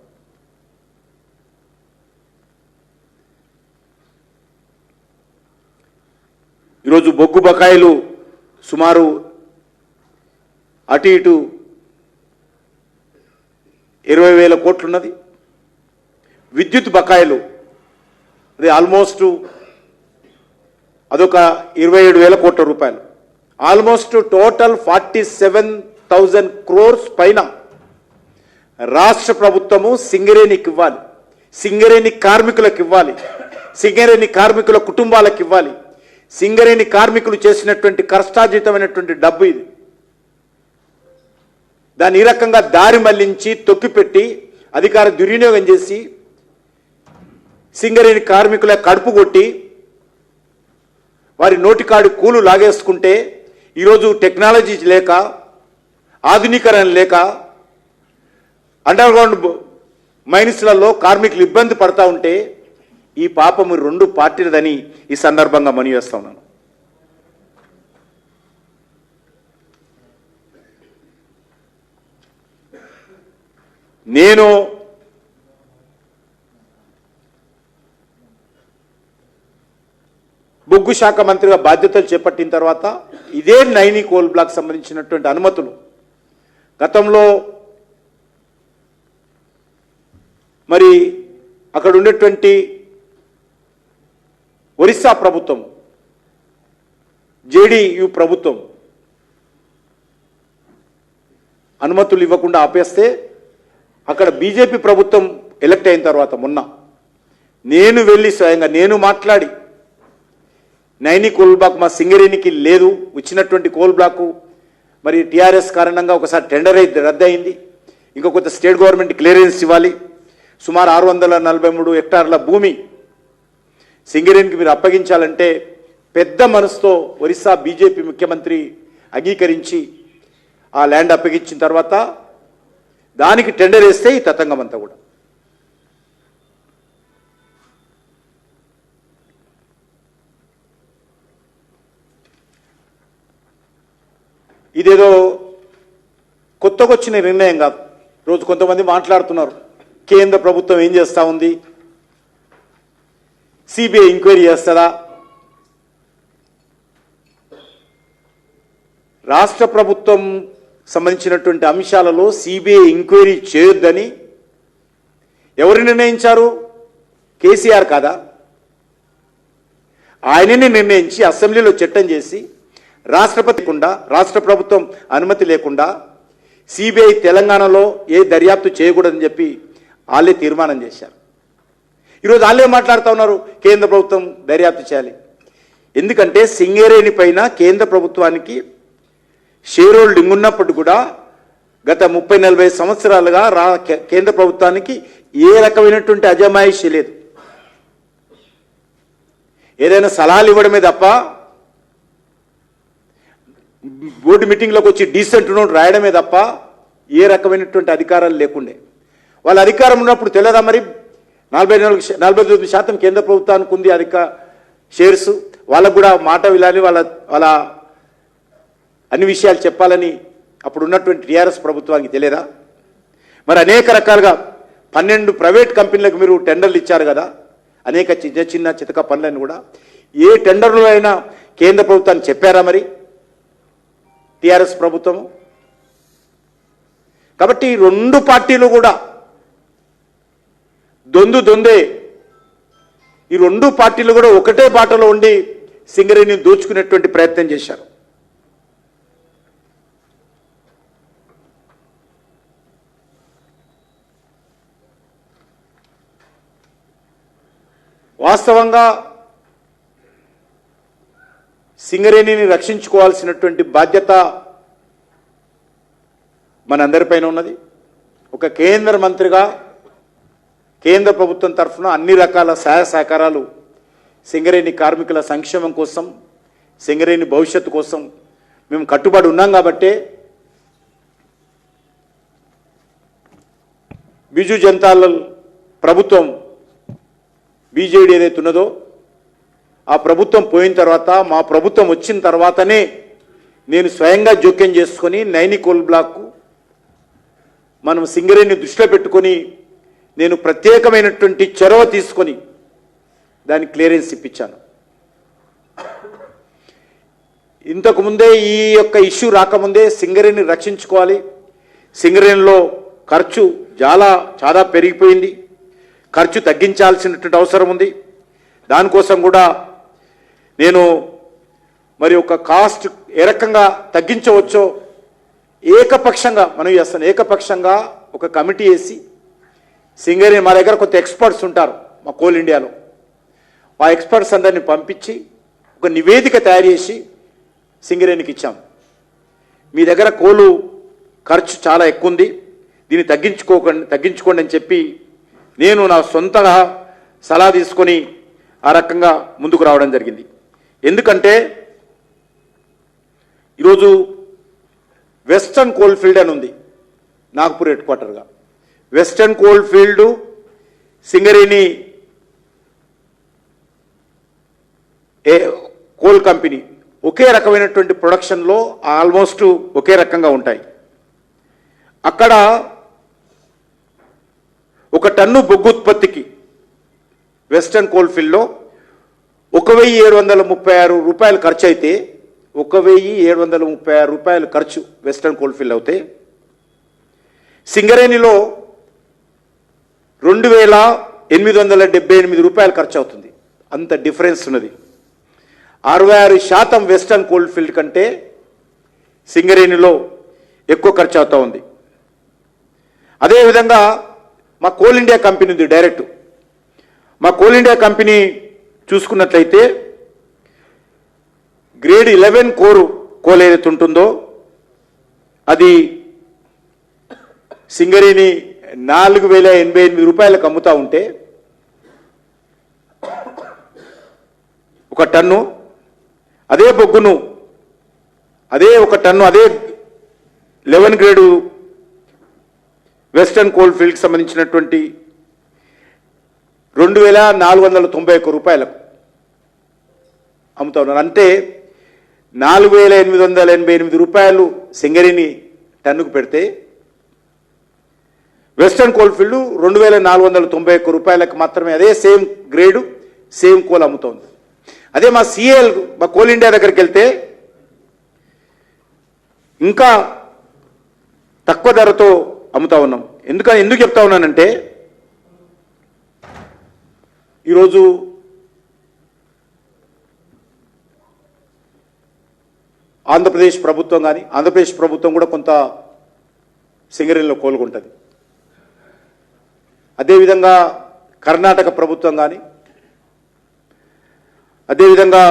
ఈరోజు బొగ్గు బకాయిలు సుమారు అటు ఇటు 20,000 కోట్లు ఉన్నది. విద్యుత్ బకాయిలు అది ఆల్మోస్ట్ అదొక 27,000 కోట్ల రూపాయలు. ఆల్మోస్ట్ టోటల్ 47,000 crores పైన రాష్ట్ర ప్రభుత్వము సింగరేణికి ఇవ్వాలి, సింగరేణి కార్మికులకు ఇవ్వాలి, సింగరేణి కార్మికుల కుటుంబాలకు ఇవ్వాలి. సింగరేణి కార్మికులు చేసినటువంటి కష్టార్జితమైనటువంటి డబ్బు ఇది. దాన్ని ఈ రకంగా దారి మళ్లించి తొక్కిపెట్టి అధికార దుర్వినియోగం చేసి సింగరేణి కార్మికుల కడుపు కొట్టి వారి నోటికాడి కూలు లాగేసుకుంటే, ఈరోజు టెక్నాలజీ లేక, ఆధునీకరణ లేక అండర్గ్రౌండ్ మైన్స్లలో కార్మికులు ఇబ్బంది పడతా ఉంటే ఈ పాపము 2 పార్టీలదని ఈ సందర్భంగా మనవి చేస్తా ఉన్నాను. నేను బొగ్గు శాఖ మంత్రిగా బాధ్యతలు చేపట్టిన తర్వాత ఇదే నైని కోల్ బ్లాక్ సంబంధించినటువంటి అనుమతులు గతంలో మరి అక్కడ ఉండేటువంటి ఒరిస్సా ప్రభుత్వం, జేడీయూ ప్రభుత్వం అనుమతులు ఇవ్వకుండా ఆపేస్తే అక్కడ బీజేపీ ప్రభుత్వం ఎలక్ట్ అయిన తర్వాత మొన్న నేను వెళ్ళి స్వయంగా నేను మాట్లాడి నైని కోల్ బ్లాక్ మా సింగరేణికి లేదు, వచ్చినటువంటి కోల్ బ్లాకు మరి టీఆర్ఎస్ కారణంగా ఒకసారి టెండర్ అయితే రద్దయింది, ఇంకా కొంత స్టేట్ గవర్నమెంట్ క్లియరెన్స్ ఇవ్వాలి, సుమారు 643 హెక్టార్ల భూమి సింగరేణికి మీరు అప్పగించాలంటే పెద్ద మనసుతో ఒరిస్సా బీజేపీ ముఖ్యమంత్రి అంగీకరించి ఆ ల్యాండ్ అప్పగించిన తర్వాత దానికి టెండర్ వేస్తే ఈ తతంగం అంతా కూడా ఇదేదో కొత్తకొచ్చిన నిర్ణయం కాదు. రోజు కొంతమంది మాట్లాడుతున్నారు కేంద్ర ప్రభుత్వం ఏం చేస్తూ ఉంది, సిబిఐ ఎంక్వైరీ చేస్తుందా. రాష్ట్ర ప్రభుత్వం సంబంధించినటువంటి అంశాలలో సిబిఐ ఎంక్వైరీ చేయొద్దని ఎవరు నిర్ణయించారు? కేసీఆర్ కాదా? ఆయననే నిర్ణయించి అసెంబ్లీలో చట్టం చేసి రాష్ట్ర ప్రభుత్వం అనుమతి లేకుండా సిబిఐ తెలంగాణలో ఏ దర్యాప్తు చేయకూడదని చెప్పి వాళ్ళే తీర్మానం చేశారు. ఈరోజు వాళ్ళే మాట్లాడుతూ ఉన్నారు కేంద్ర ప్రభుత్వం దర్యాప్తు చేయాలి. ఎందుకంటే సింగరేణి పైన కేంద్ర ప్రభుత్వానికి షేర్ హోల్డింగ్ ఉన్నప్పుడు కూడా గత 30-40 సంవత్సరాలుగా కేంద్ర ప్రభుత్వానికి ఏ రకమైనటువంటి అజమాయిషీ లేదు. ఏదైనా సలహాలు ఇవ్వడమే తప్ప బోర్డు మీటింగ్లోకి వచ్చి డీసెంట్ నోట్ రాయడమే తప్ప ఏ రకమైనటువంటి అధికారాలు లేకుండే. వాళ్ళ అధికారం ఉన్నప్పుడు తెలియదా మరి 49% కేంద్ర ప్రభుత్వానికి ఉంది షేర్స్, వాళ్ళకు కూడా మాట విలాని వాళ్ళ అన్ని విషయాలు చెప్పాలని అప్పుడు ఉన్నటువంటి టీఆర్ఎస్ ప్రభుత్వానికి తెలియదా? మరి అనేక రకాలుగా 12 ప్రైవేట్ కంపెనీలకు మీరు టెండర్లు ఇచ్చారు కదా, అనేక చిన్న చిన్న చితక పనులను కూడా ఏ టెండర్లో అయినా కేంద్ర ప్రభుత్వాన్ని చెప్పారా మరి టీఆర్ఎస్ ప్రభుత్వం? కాబట్టి 2 పార్టీలు కూడా దొందే. ఈ 2 పార్టీలు కూడా ఒకటే బాటలో ఉండి సింగరేణిని దోచుకునేటువంటి ప్రయత్నం చేశారు. వాస్తవంగా సింగరేణిని రక్షించుకోవాల్సినటువంటి బాధ్యత మనందరిపైన ఉన్నది. ఒక కేంద్ర మంత్రిగా కేంద్ర ప్రభుత్వం తరఫున అన్ని రకాల సహాయ సహకారాలు సింగరేణి కార్మికుల సంక్షేమం కోసం, సింగరేణి భవిష్యత్తు కోసం మేము కట్టుబడి ఉన్నాం. కాబట్టే బిజు జనతాదళ్ ప్రభుత్వం బీజేడీ ఏదైతే ఉన్నదో ఆ ప్రభుత్వం పోయిన తర్వాత, మా ప్రభుత్వం వచ్చిన తర్వాతనే నేను స్వయంగా జోక్యం చేసుకొని నైని కోల్ బ్లాక్ మనం సింగరేణిని దృష్టిలో పెట్టుకొని నేను ప్రత్యేకమైనటువంటి చొరవ తీసుకొని దానికి క్లియరెన్స్ ఇప్పించాను. ఇంతకుముందే ఈ యొక్క ఇష్యూ రాకముందే సింగరేణిని రక్షించుకోవాలి, సింగరేణిలో ఖర్చు చాలా పెరిగిపోయింది, ఖర్చు తగ్గించాల్సినటువంటి అవసరం ఉంది. దానికోసం కూడా నేను మరి ఒక కాస్ట్ ఏ రకంగా తగ్గించవచ్చో ఏకపక్షంగా మనం చేస్తాను. ఏకపక్షంగా ఒక కమిటీ వేసి సింగరేణి, మా దగ్గర కొంత ఎక్స్పర్ట్స్ ఉంటారు మా కోల్ ఇండియాలో, ఆ ఎక్స్పర్ట్స్ అందరినీ పంపించి ఒక నివేదిక తయారు చేసి సింగరేణికి ఇచ్చాం. మీ దగ్గర కోలు ఖర్చు చాలా ఎక్కువ ఉంది, దీన్ని తగ్గించుకోండి అని చెప్పి నేను నా సొంతగా సలహా తీసుకొని ఆ రకంగా ముందుకు రావడం జరిగింది. ఎందుకంటే ఈరోజు వెస్టర్న్ కోల్ ఫీల్డ్ అని ఉంది నాగ్పూర్ హెడ్ క్వార్టర్గా. Western coal field Singareni coal company ఒకే రకమైనటువంటి ప్రొడక్షన్లో ఆల్మోస్ట్ ఒకే రకంగా ఉంటాయి. అక్కడ 1 టన్ను బొగ్గు ఉత్పత్తికి వెస్టర్న్ కోల్ ఫీల్డ్లో 1736 రూపాయలు ఖర్చు అయితే, 1736 రూపాయలు ఖర్చు వెస్టర్న్ కోల్ ఫీల్డ్ అవుతే, సింగరేణిలో 2878 రూపాయలు ఖర్చు అవుతుంది. అంత డిఫరెన్స్ ఉన్నది. 66% వెస్టర్న్ కోల్ ఫీల్డ్ కంటే సింగరేణిలో ఎక్కువ ఖర్చు అవుతూ ఉంది. అదేవిధంగా మా కోల్ ఇండియా కంపెనీ ఉంది డైరెక్ట్. మా కోల్ ఇండియా కంపెనీ చూసుకున్నట్లయితే గ్రేడ్ 11 కోల్ ఏదైతే ఉంటుందో అది సింగరేణి 4088 రూపాయలకు అమ్ముతా ఉంటే 1 టన్ను, అదే బొగ్గును అదే 1 టన్ను అదే 11 గ్రేడు వెస్టర్న్ కోల్ ఫీల్డ్కి సంబంధించినటువంటి 2491 రూపాయలకు అమ్ముతా ఉన్నారు. అంటే 4888 రూపాయలు సింగరేణి టన్నుకు పెడితే వెస్టర్న్ కోల్ ఫీల్డ్ 2491 రూపాయలకు మాత్రమే అదే సేమ్ గ్రేడు సేమ్ కోల్ అమ్ముతోంది. అదే మా సిఎల్ మా కోల్ ఇండియా దగ్గరికి వెళ్తే ఇంకా తక్కువ ధరతో అమ్ముతా ఉన్నాం. ఎందుకు చెప్తా ఉన్నానంటే ఈరోజు ఆంధ్రప్రదేశ్ ప్రభుత్వం కానీ, ఆంధ్రప్రదేశ్ ప్రభుత్వం కూడా కొంత సింగరేణిలో కోలుకుంటుంది. అదేవిధంగా కర్ణాటక ప్రభుత్వం కానీ, అదేవిధంగా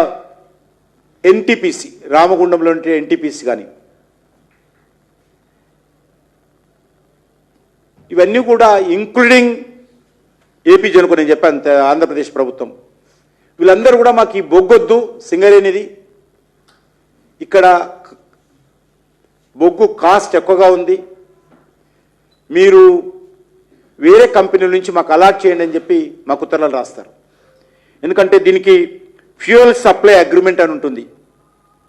ఎన్టీపీసీ రామగుండంలో ఉంటే ఎన్టీపీసీ కానీ, ఇవన్నీ కూడా ఇంక్లూడింగ్ ఏపీ జనుకు నేను చెప్పాను ఆంధ్రప్రదేశ్ ప్రభుత్వం వీళ్ళందరూ కూడా మాకు ఈ బొగ్గొద్దు సింగరేణిది, ఇక్కడ బొగ్గు కాస్ట్ ఎక్కువగా ఉంది, మీరు వేరే కంపెనీల నుంచి మాకు అలాట్ చేయండి అని చెప్పి మాకు ఉత్తరాలు రాస్తారు. ఎందుకంటే దీనికి ఫ్యూయల్ సప్లై అగ్రిమెంట్ అని ఉంటుంది,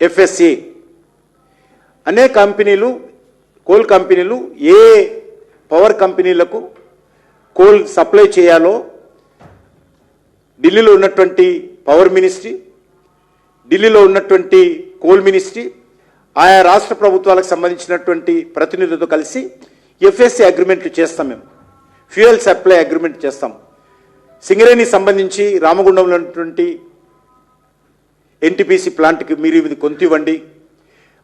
FSA. అనేక కంపెనీలు, కోల్ కంపెనీలు ఏ పవర్ కంపెనీలకు కోల్ సప్లై చేయాలో ఢిల్లీలో ఉన్నటువంటి పవర్ మినిస్ట్రీ, ఢిల్లీలో ఉన్నటువంటి కోల్ మినిస్ట్రీ, ఆయా రాష్ట్ర ప్రభుత్వాలకు సంబంధించినటువంటి ప్రతినిధులతో కలిసి FSA అగ్రిమెంట్లు చేస్తాం. మేము ఫ్యూయల్ సప్లై అగ్రిమెంట్ చేస్తాం. సింగరేణి సంబంధించి రామగుండంలో ఉన్నటువంటి NTPC ప్లాంట్కి మీరు ఇది కొంత ఇవ్వండి,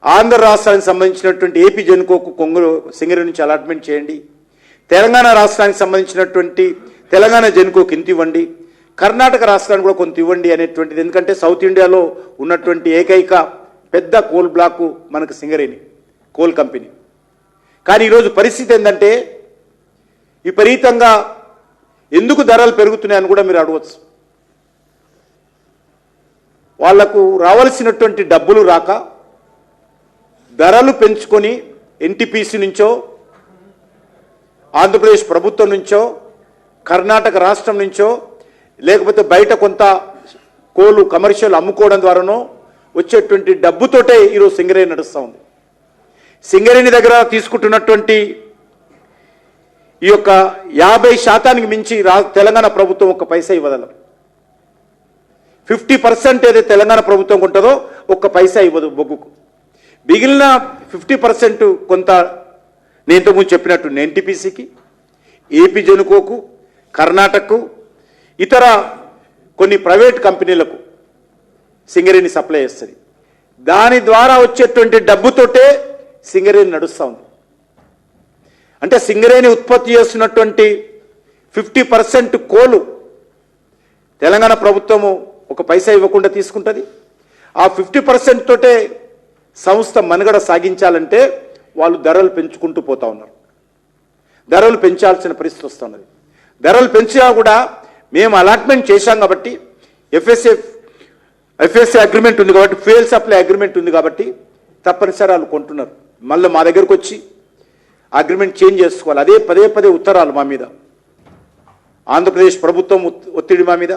ఆంధ్ర రాష్ట్రానికి సంబంధించినటువంటి AP జెన్కోకు కొంగులు సింగరేణి నుంచి అలాట్మెంట్ చేయండి, తెలంగాణ రాష్ట్రానికి సంబంధించినటువంటి తెలంగాణ జెన్కోకు ఇంత ఇవ్వండి, కర్ణాటక రాష్ట్రానికి కూడా కొంత ఇవ్వండి అనేటువంటిది. ఎందుకంటే సౌత్ ఇండియాలో ఉన్నటువంటి ఏకైక పెద్ద కోల్ బ్లాకు మనకు సింగరేణి కోల్ కంపెనీ. కానీ ఈరోజు పరిస్థితి ఏంటంటే విపరీతంగా ఎందుకు ధరలు పెరుగుతున్నాయని కూడా మీరు అడగవచ్చు. వాళ్లకు రావాల్సినటువంటి డబ్బులు రాక ధరలు పెంచుకొని NTPC నుంచో, ఆంధ్రప్రదేశ్ ప్రభుత్వం నుంచో, కర్ణాటక రాష్ట్రం నుంచో, లేకపోతే బయట కొంత కోలు కమర్షియల్ అమ్ముకోవడం ద్వారానో వచ్చేటువంటి డబ్బుతోటే ఈరోజు సింగరేణి నడుస్తూ ఉంది. సింగరేణి దగ్గర తీసుకుంటున్నటువంటి ఈ యొక్క 50% మించి తెలంగాణ ప్రభుత్వం ఒక్క పైసా ఇవ్వదు. 50% ఏదైతే తెలంగాణ ప్రభుత్వం ఉంటుందో ఒక్క పైసా ఇవ్వదు బొగ్గుకు. మిగిలిన 50% కొంత నేను ఇంతకుముందు చెప్పినట్టు NTPCకి, AP జెన్కోకు, కర్ణాటకకు, ఇతర కొన్ని ప్రైవేట్ కంపెనీలకు సింగరేణి సప్లై చేస్తుంది. దాని ద్వారా వచ్చేటువంటి డబ్బుతోటే సింగరేణి నడుస్తూ ఉంది. అంటే సింగరేణి ఉత్పత్తి చేస్తున్నటువంటి 50% కోలు తెలంగాణ ప్రభుత్వము ఒక పైసా ఇవ్వకుండా తీసుకుంటుంది. ఆ 50% తోటే సంస్థ మనుగడ సాగించాలంటే వాళ్ళు ధరలు పెంచుకుంటూ పోతా ఉన్నారు. ధరలు పెంచాల్సిన పరిస్థితి వస్తున్నది. ధరలు పెంచినా కూడా మేము అలాట్మెంట్ చేశాం కాబట్టి, FSA అగ్రిమెంట్ ఉంది కాబట్టి, ఫ్యూయల్ సప్లై అగ్రిమెంట్ ఉంది కాబట్టి తప్పనిసరి వాళ్ళు కొంటున్నారు. మళ్ళీ మా దగ్గరకు వచ్చి అగ్రిమెంట్ చేంజ్ చేసుకోవాలి. అదే పదే ఉత్తరాలు మా మీద. ఆంధ్రప్రదేశ్ ప్రభుత్వం ఒత్తిడి మా మీద,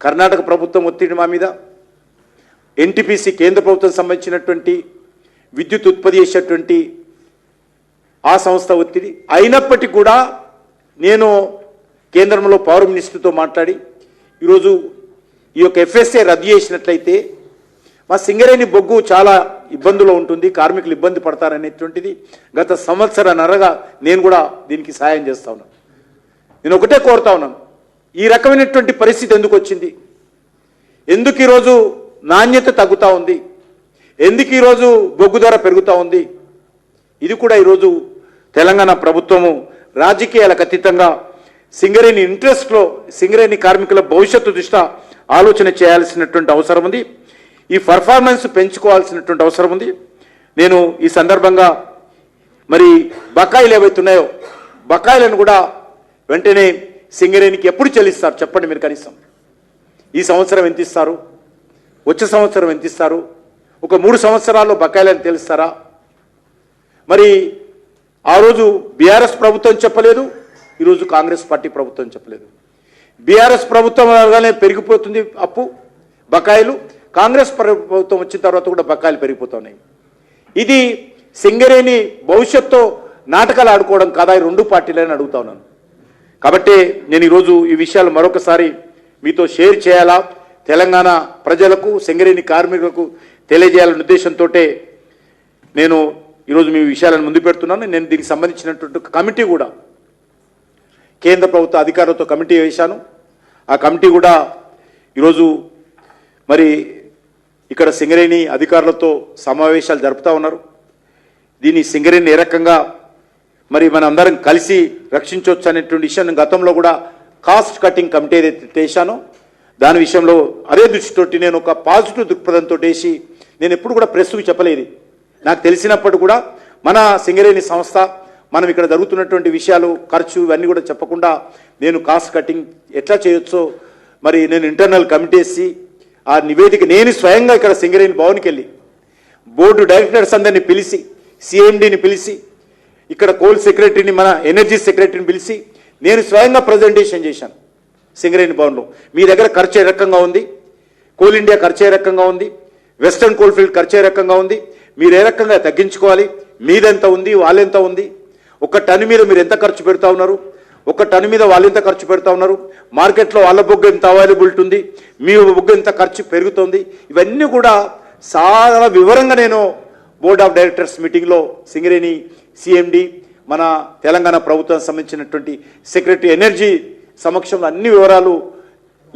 కర్ణాటక ప్రభుత్వం ఒత్తిడి మా మీద, NTPC కేంద్ర ప్రభుత్వం సంబంధించినటువంటి విద్యుత్ ఉత్పత్తి చేసేటువంటి ఆ సంస్థ ఒత్తిడి. అయినప్పటికీ కూడా నేను కేంద్రంలో పవర్ మినిస్టర్తో మాట్లాడి ఈరోజు ఈ యొక్క FSA రద్దు చేసినట్లయితే మా సింగరేణి బొగ్గు చాలా ఇబ్బందులో ఉంటుంది, కార్మికులు ఇబ్బంది పడతారనేటువంటిది గత సంవత్సరన్నరగా నేను కూడా దీనికి సహాయం చేస్తా ఉన్నాను. నేను ఒకటే కోరుతా ఉన్నాను, ఈ రకమైనటువంటి పరిస్థితి ఎందుకు వచ్చింది, ఎందుకు ఈరోజు నాణ్యత తగ్గుతూ ఉంది, ఎందుకు ఈరోజు బొగ్గు ధర పెరుగుతూ ఉంది, ఇది కూడా ఈరోజు తెలంగాణ ప్రభుత్వము రాజకీయాలకు అతీతంగా సింగరేణి ఇంట్రెస్ట్లో సింగరేణి కార్మికుల భవిష్యత్తు దృష్ట్యా ఆలోచన చేయాల్సినటువంటి అవసరం ఉంది. ఈ పర్ఫార్మెన్స్ పెంచుకోవాల్సినటువంటి అవసరం ఉంది. నేను ఈ సందర్భంగా మరి బకాయిలు ఏవైతున్నాయో బకాయిలను కూడా వెంటనే సింగరేణికి ఎప్పుడు చెల్లిస్తారు చెప్పండి మీరు. కనీసం ఈ సంవత్సరం ఎంత ఇస్తారు, వచ్చే సంవత్సరం ఎంత ఇస్తారు, ఒక 3 సంవత్సరాల్లో బకాయిలను తెలుస్తారా? మరి ఆ రోజు బీఆర్ఎస్ ప్రభుత్వం చెప్పలేదు, ఈరోజు కాంగ్రెస్ పార్టీ ప్రభుత్వం చెప్పలేదు. బీఆర్ఎస్ ప్రభుత్వం అనగానే పెరిగిపోతుంది అప్పు బకాయిలు, కాంగ్రెస్ ప్రభుత్వం వచ్చిన తర్వాత కూడా బకాయిలు పెరిగిపోతున్నాయి. ఇది సింగరేణి భవిష్యత్తు నాటకాలు ఆడుకోవడం కాదా ఈ 2 పార్టీలని అడుగుతా ఉన్నాను. కాబట్టి నేను ఈరోజు ఈ విషయాలు మరొకసారి మీతో షేర్ చేయాలా, తెలంగాణ ప్రజలకు సింగరేణి కార్మికులకు తెలియజేయాలనే ఉద్దేశంతో నేను ఈరోజు మీ విషయాలను ముందు పెడుతున్నాను. నేను దీనికి సంబంధించినటువంటి కమిటీ కూడా కేంద్ర ప్రభుత్వ అధికారులతో కమిటీ వేశాను. ఆ కమిటీ కూడా ఈరోజు మరి ఇక్కడ సింగరేణి అధికారులతో సమావేశాలు జరుపుతూ ఉన్నారు. దీన్ని సింగరేణి ఏ రకంగా మరి మన అందరం కలిసి రక్షించవచ్చు అనేటువంటి విషయాన్ని గతంలో కూడా కాస్ట్ కటింగ్ కమిటీ ఏదైతే చేశానో దాని విషయంలో అదే దృష్టితోటి నేను ఒక పాజిటివ్ దృక్పథంతో వేసి నేను ఎప్పుడు కూడా ప్రెస్కు చెప్పలేదు. నాకు తెలిసినప్పుడు కూడా మన సింగరేణి సంస్థ మనం ఇక్కడ జరుగుతున్నటువంటి విషయాలు ఖర్చు ఇవన్నీ కూడా చెప్పకుండా నేను కాస్ట్ కటింగ్ ఎట్లా చేయొచ్చో మరి నేను ఇంటర్నల్ కమిటీ వేసి ఆ నివేదిక నేను స్వయంగా ఇక్కడ సింగరేణి భవన్కి వెళ్ళి బోర్డు డైరెక్టర్స్ అందరినీ పిలిచి సిఎండిని పిలిచి ఇక్కడ కోల్ సెక్రటరీని మన ఎనర్జీ సెక్రటరీని పిలిచి నేను స్వయంగా ప్రజెంటేషన్ చేశాను సింగరేణి భవన్లో. మీ దగ్గర ఖర్చు ఏ రకంగా ఉంది, కోల్ ఇండియా ఖర్చు ఏ రకంగా ఉంది, వెస్టర్న్ కోల్ ఫీల్డ్ ఖర్చు ఏ రకంగా ఉంది, మీరు ఏ రకంగా తగ్గించుకోవాలి, మీదెంత ఉంది వాళ్ళెంత ఉంది, ఒక టన్ మీద మీరు ఎంత ఖర్చు పెడతా ఉన్నారు, ఒక టన్ మీద వాళ్ళు ఎంత ఖర్చు పెడతా ఉన్నారు, మార్కెట్లో వాళ్ళ బొగ్గు ఎంత అవైలబిలిటీ ఉంది, మీ బొగ్గు ఎంత ఖర్చు పెరుగుతుంది, ఇవన్నీ కూడా చాలా వివరంగా నేను బోర్డ్ ఆఫ్ డైరెక్టర్స్ మీటింగ్లో సింగరేణి సిఎండి మన తెలంగాణ ప్రభుత్వానికి సంబంధించినటువంటి సెక్రటరీ ఎనర్జీ సమక్షంలో అన్ని వివరాలు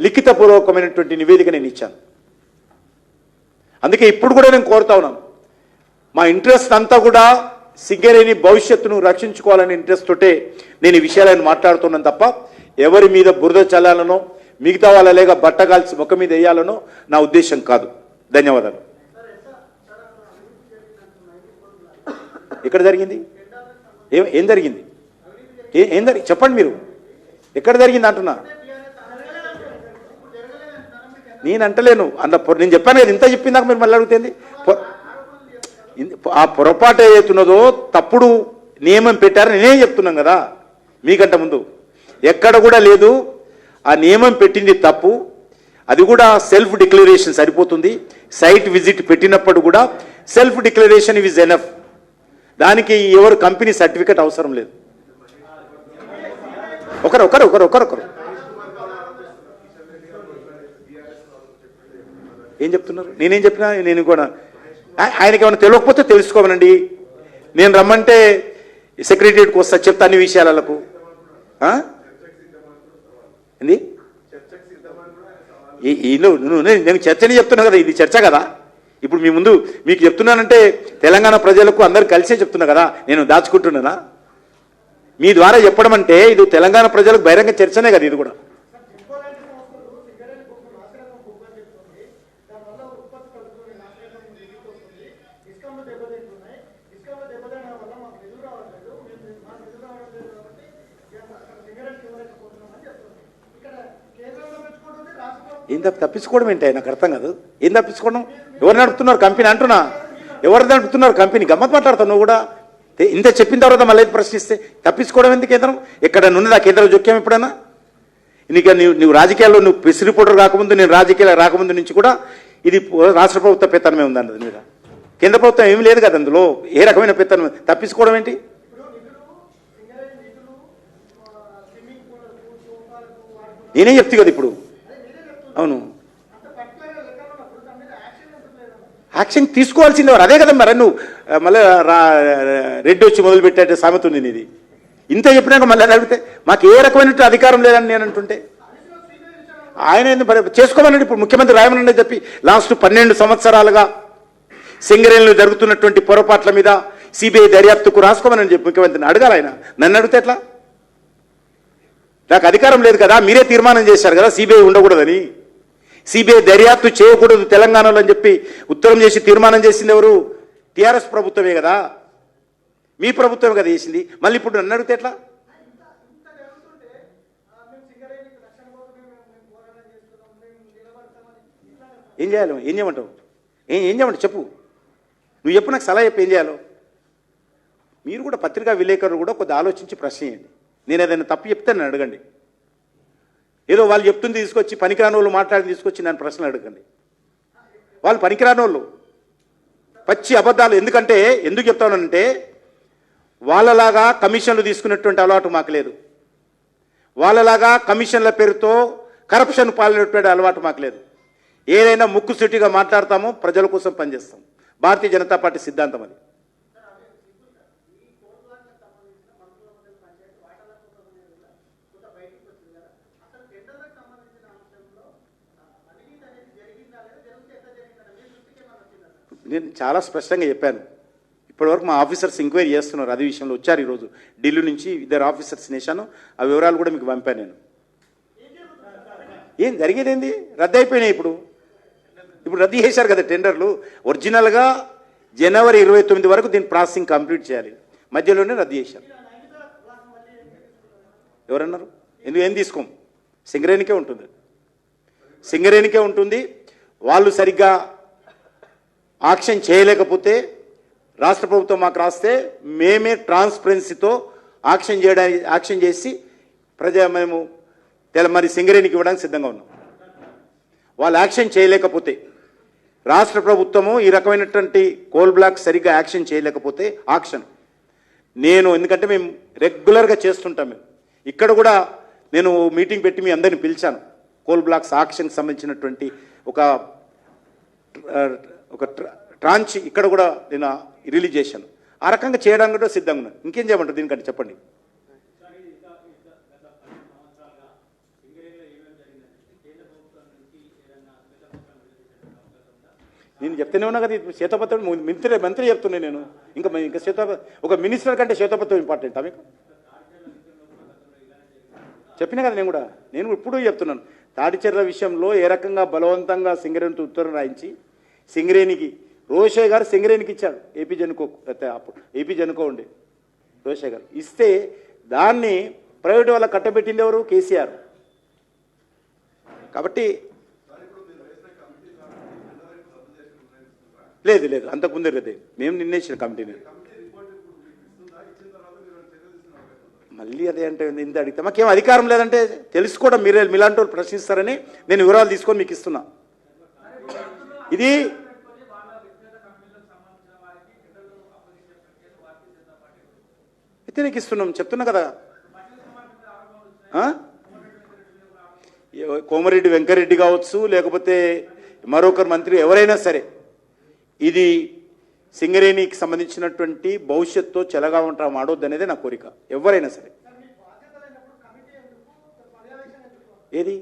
లిఖితపూర్వకమైనటువంటి నివేదిక నేను ఇచ్చాను. అందుకే ఇప్పుడు కూడా నేను కోరుతా ఉన్నాను, మా ఇంట్రెస్ట్ అంతా కూడా సింగరేణి భవిష్యత్తును రక్షించుకోవాలనే ఇంట్రెస్ట్ తోటే నేను ఈ విషయాలను మాట్లాడుతున్నాను తప్ప ఎవరి మీద బురద చల్లాలనో మిగతా వాళ్ళ లేక బట్టగాల్చి ముఖం మీద వేయాలనో నా ఉద్దేశం కాదు. ధన్యవాదాలు. ఎక్కడ జరిగింది, ఏం జరిగింది, ఏం జరిగింది చెప్పండి, మీరు ఎక్కడ జరిగింది అంటున్నా. నేను అంటలేను నేను చెప్పాను కదా, ఇంత చెప్పిందాక మీరు మళ్ళీ అడుగుతుంది. ఆ పొరపాటు ఏదైతున్నదో తప్పుడు నియమం పెట్టారని నేనే చెప్తున్నాను కదా మీకంటే ముందు. ఎక్కడ కూడా లేదు, ఆ నియమం పెట్టింది తప్పు. అది కూడా సెల్ఫ్ డిక్లరేషన్ సరిపోతుంది. సైట్ విజిట్ పెట్టినప్పుడు కూడా సెల్ఫ్ డిక్లరేషన్ ఇస్ ఎనఫ్. దానికి ఎవరు కంపెనీ సర్టిఫికెట్ అవసరం లేదు. ఒకరు ఏం చెప్తున్నారు, నేనేం చెప్పినా, నేను కూడా ఆయనకి ఏమైనా తెలియకపోతే తెలుసుకోమనండి. నేను రమ్మంటే సెక్రటరియట్కి వస్తా, చెప్తా అన్ని విషయాలకు. ఏంది నేను చర్చని చెప్తున్నా కదా, ఇది చర్చ కదా. ఇప్పుడు మీ ముందు మీకు చెప్తున్నానంటే తెలంగాణ ప్రజలకు అందరు కలిసే చెప్తున్నా కదా, నేను దాచుకుంటున్నానా? మీ ద్వారా చెప్పడం అంటే ఇది తెలంగాణ ప్రజలకు బహిరంగ చర్చనే కదా ఇది కూడా. ఏం తప్పించుకోవడం ఏంటి, నాకు అర్థం కాదు. ఏం తప్పించుకోవడం, ఎవరు నడుపుతున్నారు కంపెనీ అంటున్నా, ఎవరు నడుపుతున్నారు కంపెనీ? గమ్మత్ మాట్లాడతావు నువ్వు కూడా. ఇంత చెప్పిన తర్వాత మళ్ళీ ప్రశ్నిస్తే తప్పించుకోవడం ఎందుకు? కేంద్రం ఎక్కడ ఉన్నది, ఆ కేంద్రం జోక్యం ఎప్పుడైనా? నీకు నువ్వు రాజకీయాల్లో నువ్వు ప్రెస్ రిపోర్టర్ రాకముందు, నేను రాజకీయాలు రాకముందు నుంచి కూడా ఇది రాష్ట్ర ప్రభుత్వ పెత్తనమే ఉందన్నది మీద. కేంద్ర ప్రభుత్వం ఏమి లేదు కదా అందులో. ఏ రకమైన పెత్తనం? తప్పించుకోవడం ఏంటి? నేనే చెప్తా కదా ఇప్పుడు. అవును, యాక్షన్ తీసుకోవాల్సింది ఎవరు? అదే కదా మరి. నువ్వు మళ్ళీ రెడ్డి వచ్చి మొదలుపెట్టే సామెత ఉంది నీది. ఇంత చెప్పినాక మళ్ళీ అడిగితే మాకు ఏ రకమైన అధికారం లేదని నేను అంటుంటే ఆయన చేసుకోమనండి. ఇప్పుడు ముఖ్యమంత్రి రాయమని చెప్పి లాస్ట్ 12 సంవత్సరాలుగా సింగరేణిలో జరుగుతున్నటువంటి పొరపాట్ల మీద సిబిఐ దర్యాప్తుకు రాసుకోమని చెప్పి ముఖ్యమంత్రిని అడగాలి. ఆయన నన్ను అడిగితే ఎట్లా? నాకు అధికారం లేదు కదా, మీరే తీర్మానం చేశారు కదా సిబిఐ ఉండకూడదని. సిబిఐ దర్యాప్తు చేయకూడదు తెలంగాణలో అని చెప్పి ఉత్తరం చేసి తీర్మానం చేసింది ఎవరు? టీఆర్ఎస్ ప్రభుత్వమే కదా, మీ ప్రభుత్వమే కదా చేసింది. మళ్ళీ ఇప్పుడు నన్ను అడిగితే ఎట్లా? ఏం చేయాలి? ఏం చేయమంటావు? ఏం చేయమంటావు చెప్పు. నువ్వు చెప్పు, నాకు సలహా చెప్పు ఏం చేయాలో. మీరు కూడా పత్రికా విలేకరులు కూడా కొద్దిగా ఆలోచించి ప్రశ్న చేయండి. నేను ఏదైనా తప్పు చెప్తే నన్ను అడగండి. ఏదో వాళ్ళు చెప్తుంది తీసుకొచ్చి పనికిరాని వాళ్ళు మాట్లాడి తీసుకొచ్చి నన్ను ప్రశ్నలు అడగండి. వాళ్ళు పనికిరాని వాళ్ళు, పచ్చి అబద్ధాలు. ఎందుకు చెప్తానంటే వాళ్ళలాగా కమిషన్లు తీసుకున్నటువంటి అలవాటు మాకు లేదు. వాళ్ళలాగా కమిషన్ల పేరుతో కరప్షన్ పాల్గొనే అలవాటు మాకు లేదు. ఏదైనా ముక్కుసూటిగా మాట్లాడతామో, ప్రజల కోసం పనిచేస్తాం. భారతీయ జనతా పార్టీ సిద్ధాంతం అది. నేను చాలా స్పష్టంగా చెప్పాను. ఇప్పటివరకు మా ఆఫీసర్స్ ఎంక్వైరీ చేస్తున్నారు. అదే విషయంలో వచ్చారు ఈరోజు ఢిల్లీ నుంచి 2 ఆఫీసర్స్ నేశాను. ఆ వివరాలు కూడా మీకు పంపాను నేను. ఏం జరిగేదేంది? రద్దు అయిపోయినాయి. ఇప్పుడు రద్దు చేశారు కదా టెండర్లు. ఒరిజినల్గా జనవరి 29 వరకు దీని ప్రాసెసింగ్ కంప్లీట్ చేయాలి. మధ్యలోనే రద్దు చేశారు. ఎవరన్నారు? ఏం తీసుకోం, సింగరేణికే ఉంటుంది. సింగరేణికే ఉంటుంది. వాళ్ళు సరిగ్గా ఆక్షన్ చేయలేకపోతే రాష్ట్ర ప్రభుత్వం మాకు రాస్తే మేమే ట్రాన్స్పరెన్సీతో ఆక్షన్ చేసి మేము మరి సింగరేణికి ఇవ్వడానికి సిద్ధంగా ఉన్నాం. వాళ్ళు యాక్షన్ చేయలేకపోతే, రాష్ట్ర ప్రభుత్వము ఈ రకమైనటువంటి కోల్ బ్లాక్ సరిగ్గా యాక్షన్ చేయలేకపోతే ఎందుకంటే మేము రెగ్యులర్గా చేస్తుంటాం. మేము ఇక్కడ కూడా నేను మీటింగ్ పెట్టి మీ అందరిని పిలిచాను. కోల్ బ్లాక్స్ ఆక్షన్కి సంబంధించినటువంటి ఒక ట్రాంచ్ ఇక్కడ కూడా నేను రిలీజ్ చేశాను. ఆ రకంగా చేయడానికి కూడా సిద్ధంగా ఉన్నాను. ఇంకేం చేయమంటారు దీనికంటే చెప్పండి. నేను చెప్తూనే ఉన్నా కదా, శ్వేతపత్రం మంత్రి చెప్తున్నాను నేను. ఇంకా ఒక మినిస్టర్ కంటే శ్వేతపత్రం ఇంపార్టెంటా మీకు? చెప్పినా కదా నేను ఇప్పుడు చెప్తున్నాను. తాడిచెర్ల విషయంలో ఏ రకంగా బలవంతంగా సింగరేణితో ఉత్తరం రాయించి సింగరేణికి రోషే గారు సింగరేణికి ఇచ్చాడు. ఏపీ జనుకో ఉండే రోషే గారు ఇస్తే దాన్ని ప్రైవేట్ వాళ్ళకి కట్టబెట్టింది ఎవరు? కేసీఆర్. కాబట్టి లేదు అంతకుముందే లేదు, మేము నిర్ణయించిన కమిటీని. మళ్ళీ అదే అంటే ఇంత అడిగితే మాకేం అధికారం లేదంటే తెలుసుకోవడం మీలాంటి వాళ్ళు ప్రశ్నిస్తారని నేను వివరాలు తీసుకొని మీకు ఇస్తున్నా. ఇది అయితే ఇస్తున్నాం, చెప్తున్నా కదా. కోమరెడ్డి వెంకరెడ్డి కావచ్చు, లేకపోతే మరొకరు మంత్రి ఎవరైనా సరే, ఇది సింగరేణికి సంబంధించినటువంటి భవిష్యత్తుతో చెలగా ఉంటాం ఆడొద్దు అనేది నా కోరిక. ఎవరైనా సరే ఏది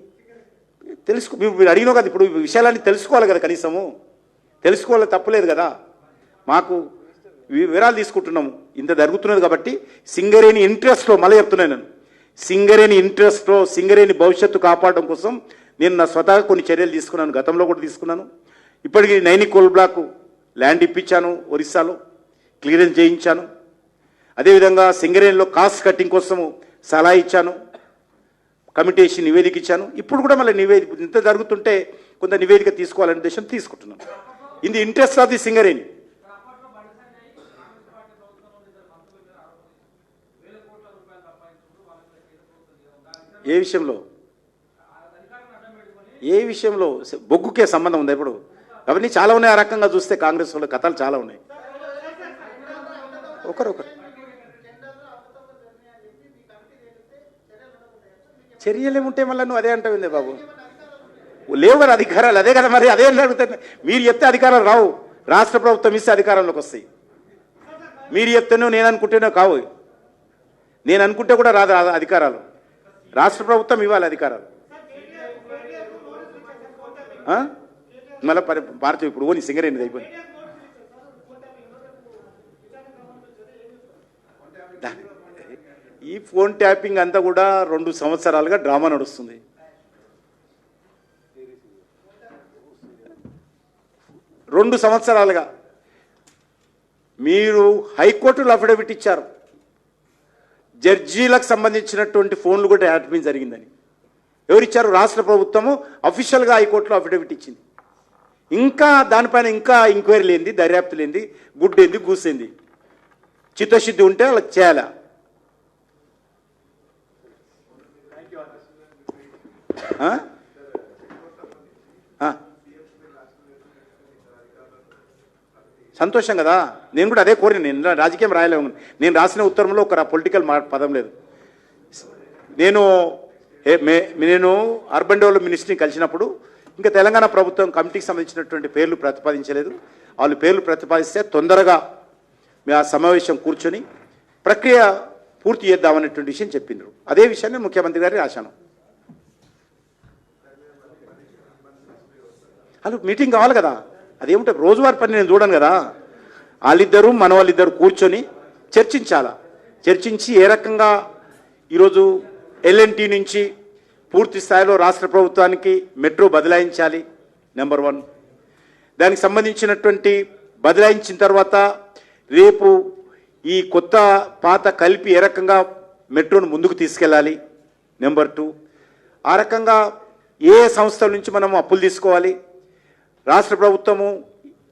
మీరు అడిగినావు కదా, ఇప్పుడు విషయాలన్నీ తెలుసుకోవాలి కదా, కనీసము తెలుసుకోవాలి, తప్పలేదు కదా. మాకు వివరాలు తీసుకుంటున్నాము, ఇంత జరుగుతున్నది కాబట్టి సింగరేణి ఇంట్రెస్ట్లో, మళ్ళీ చెప్తున్నాను నేను, సింగరేణి ఇంట్రెస్ట్లో సింగరేణి భవిష్యత్తు కాపాడడం కోసం నేను నా స్వతహా కొన్ని చర్యలు తీసుకున్నాను. గతంలో కూడా తీసుకున్నాను. ఇప్పటికీ నైని కోల్ బ్లాక్ ల్యాండ్ ఇప్పించాను, ఒరిస్సాలో క్లియరెన్స్ చేయించాను. అదేవిధంగా సింగరేణిలో కాస్ట్ కట్టింగ్ కోసము సలహా ఇచ్చాను, కమిటీ వేసి నివేదిక ఇచ్చాను. ఇప్పుడు కూడా మళ్ళీ నివేదిక ఇంత జరుగుతుంటే కొంత నివేదిక తీసుకోవాలనే ఉద్దేశం తీసుకుంటున్నాం. In the interest of the Singareni. ఏ విషయంలో బొగ్గుకే సంబంధం ఉందా? ఇప్పుడు అవన్నీ చాలా ఉన్నాయి. ఆ రకంగా చూస్తే కాంగ్రెస్ వాళ్ళ కథలు చాలా ఉన్నాయి. ఒకరొకరు చర్యలు ఏముంటే మళ్ళీ నువ్వు అదే అంటావు బాబు. లేవు కదా అధికారాలు, అదే కదా మరి, అదే అడుగుతాను. మీరు చెప్తే అధికారాలు రావు, రాష్ట్ర ప్రభుత్వం ఇస్తే అధికారంలోకి వస్తాయి. మీరు చెప్తేనో నేను అనుకుంటేనో కావు, నేను అనుకుంటే కూడా రాదు అధికారాలు. రాష్ట్ర ప్రభుత్వం ఇవ్వాలి అధికారాలు. మళ్ళీ భారత ఇప్పుడు ఓని సింగరేణి అయిపోయింది. ఈ ఫోన్ ట్యాపింగ్ అంతా కూడా 2 సంవత్సరాలుగా డ్రామా నడుస్తుంది. రెండు సంవత్సరాలుగా మీరు హైకోర్టులో అఫిడవిట్ ఇచ్చారు, జడ్జీలకు సంబంధించినటువంటి ఫోన్లు కూడా ట్యాపింగ్ జరిగిందని. ఎవరిచ్చారు? రాష్ట్ర ప్రభుత్వము అఫీషియల్గా హైకోర్టులో అఫిడవిట్ ఇచ్చింది. ఇంకా దానిపైన ఇంకా ఎంక్వైరీ లేనిది, దర్యాప్తు లేనిది, గుడ్డేంది, గూసేంది, చిత్తశుద్ధి ఉంటే అలా చేయాలా? సంతోషం కదా. నేను కూడా అదే కోరిన. నేను రాజకీయం రాయలేము. నేను రాసిన ఉత్తరంలో ఒక పొలిటికల్ పదం లేదు. నేను అర్బన్ డెవలప్మెంట్ మినిస్ట్రీని కలిసినప్పుడు ఇంకా తెలంగాణ ప్రభుత్వం కమిటీకి సంబంధించినటువంటి పేర్లు ప్రతిపాదించలేదు. వాళ్ళు పేర్లు ప్రతిపాదిస్తే తొందరగా ఆ సమావేశం కూర్చొని ప్రక్రియ పూర్తి చేద్దామనేటువంటి విషయం చెప్పిండ్రు. అదే విషయాన్ని ముఖ్యమంత్రి గారికి రాశాను. వాళ్ళు మీటింగ్ కావాలి కదా, అదేమిటో రోజువారి పని నేను చూడను కదా. వాళ్ళిద్దరూ మన వాళ్ళిద్దరు కూర్చొని చర్చించి ఏ రకంగా ఈరోజు ఎల్ఎన్టీ నుంచి పూర్తి స్థాయిలో రాష్ట్ర ప్రభుత్వానికి మెట్రో బదలాయించాలి, నెంబర్ 1. దానికి సంబంధించినటువంటి బదలాయించిన తర్వాత రేపు ఈ కొత్త పాత కలిపి ఏ రకంగా మెట్రోను ముందుకు తీసుకెళ్ళాలి, నెంబర్ 2. ఆ రకంగా ఏ సంస్థల నుంచి మనం అప్పులు తీసుకోవాలి, రాష్ట్ర ప్రభుత్వము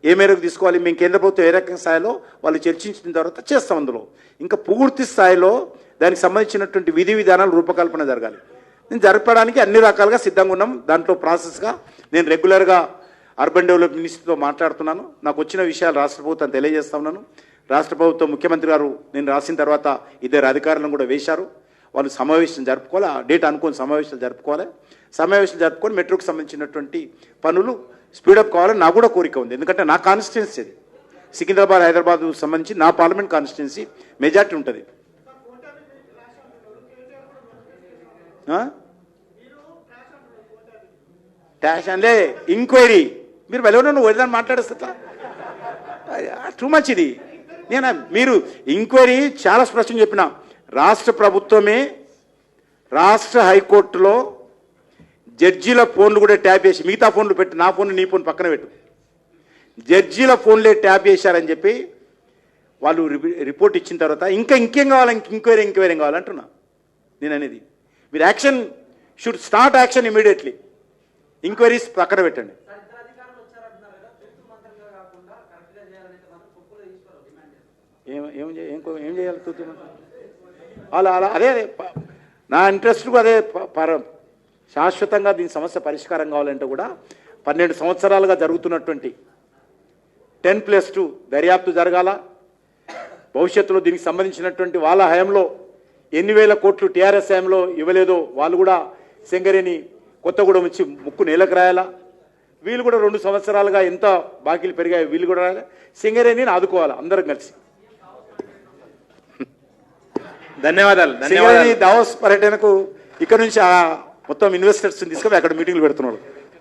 ఏ మేరకు తీసుకోవాలి, మేము కేంద్ర ప్రభుత్వం ఏ రకమైన స్థాయిలో వాళ్ళు చర్చించిన తర్వాత చేస్తాం. అందులో ఇంకా పూర్తి స్థాయిలో దానికి సంబంధించినటువంటి విధి విధానాలు రూపకల్పన జరగాలి. నేను జరపడానికి అన్ని రకాలుగా సిద్ధంగా ఉన్నాం. దాంట్లో ప్రాసెస్గా నేను రెగ్యులర్గా అర్బన్ డెవలప్మెంట్ మినిస్టర్తో మాట్లాడుతున్నాను. నాకు వచ్చిన విషయాలు రాష్ట్ర ప్రభుత్వం తెలియజేస్తా ఉన్నాను. రాష్ట్ర ప్రభుత్వం ముఖ్యమంత్రి గారు నేను రాసిన తర్వాత ఇద్దరు అధికారులను కూడా వేశారు. వాళ్ళు సమావేశం జరుపుకోవాలి, ఆ డేట్ అనుకోని సమావేశాలు జరుపుకోవాలి. సమావేశాలు జరుపుకొని మెట్రోకి సంబంధించినటువంటి పనులు స్పీడప్ కావాలని నాకు కూడా కోరిక ఉంది. ఎందుకంటే నా కాన్స్టిట్యున్సీ ఇది, సికింద్రాబాద్ హైదరాబాద్ సంబంధించి నా పార్లమెంట్ కాన్స్టిట్యున్సీ మెజార్టీ ఉంటుంది. ట్యాష్ అంటే ఎంక్వైరీ మీరు వెళ్ళిన నువ్వు ఏదైనా మాట్లాడేస్తా టూ మచ్ ఇది. నేను మీరు ఎంక్వైరీ చాలా స్పష్టంగా చెప్పిన, రాష్ట్ర ప్రభుత్వమే రాష్ట్ర హైకోర్టులో జడ్జీల ఫోన్లు కూడా ట్యాప్ చేసి, మిగతా ఫోన్లు పెట్టి నా ఫోన్ నీ ఫోన్ పక్కన పెట్టు, జడ్జీల ఫోన్లే ట్యాప్ చేశారని చెప్పి వాళ్ళు రిపోర్ట్ ఇచ్చిన తర్వాత ఇంకేం కావాలి, ఎంక్వైరీ కావాలంటున్నా నేను అనేది. మీరు action should start action immediately. Enquiries పక్కన పెట్టండి. ఏం చేయాలి అలా అదే నా ఇంట్రెస్ట్ అదే శాశ్వతంగా దీని సమస్య పరిష్కారం కావాలంటే కూడా 12 సంవత్సరాలుగా జరుగుతున్నటువంటి 10+2 దర్యాప్తు జరగాల. భవిష్యత్తులో దీనికి సంబంధించినటువంటి వాళ్ళ హయాంలో ఎన్ని వేల కోట్లు టీఆర్ఎస్ హయాంలో ఇవ్వలేదో వాళ్ళు కూడా సింగరేణి కొత్తగూడెం వచ్చి ముక్కు నేలకు రాయాలా. వీళ్ళు కూడా 2 సంవత్సరాలుగా ఎంత బాకీలు పెరిగాయో వీళ్ళు కూడా రాయాలి. సింగరేణిని ఆదుకోవాలి అందరం కలిసి. ధన్యవాదాలు. దావోస్ పర్యటనకు ఇక్కడ నుంచి మొత్తం ఇన్వెస్టర్స్ తీసుకొని అక్కడ మీటింగ్లు పెడుతున్నారు.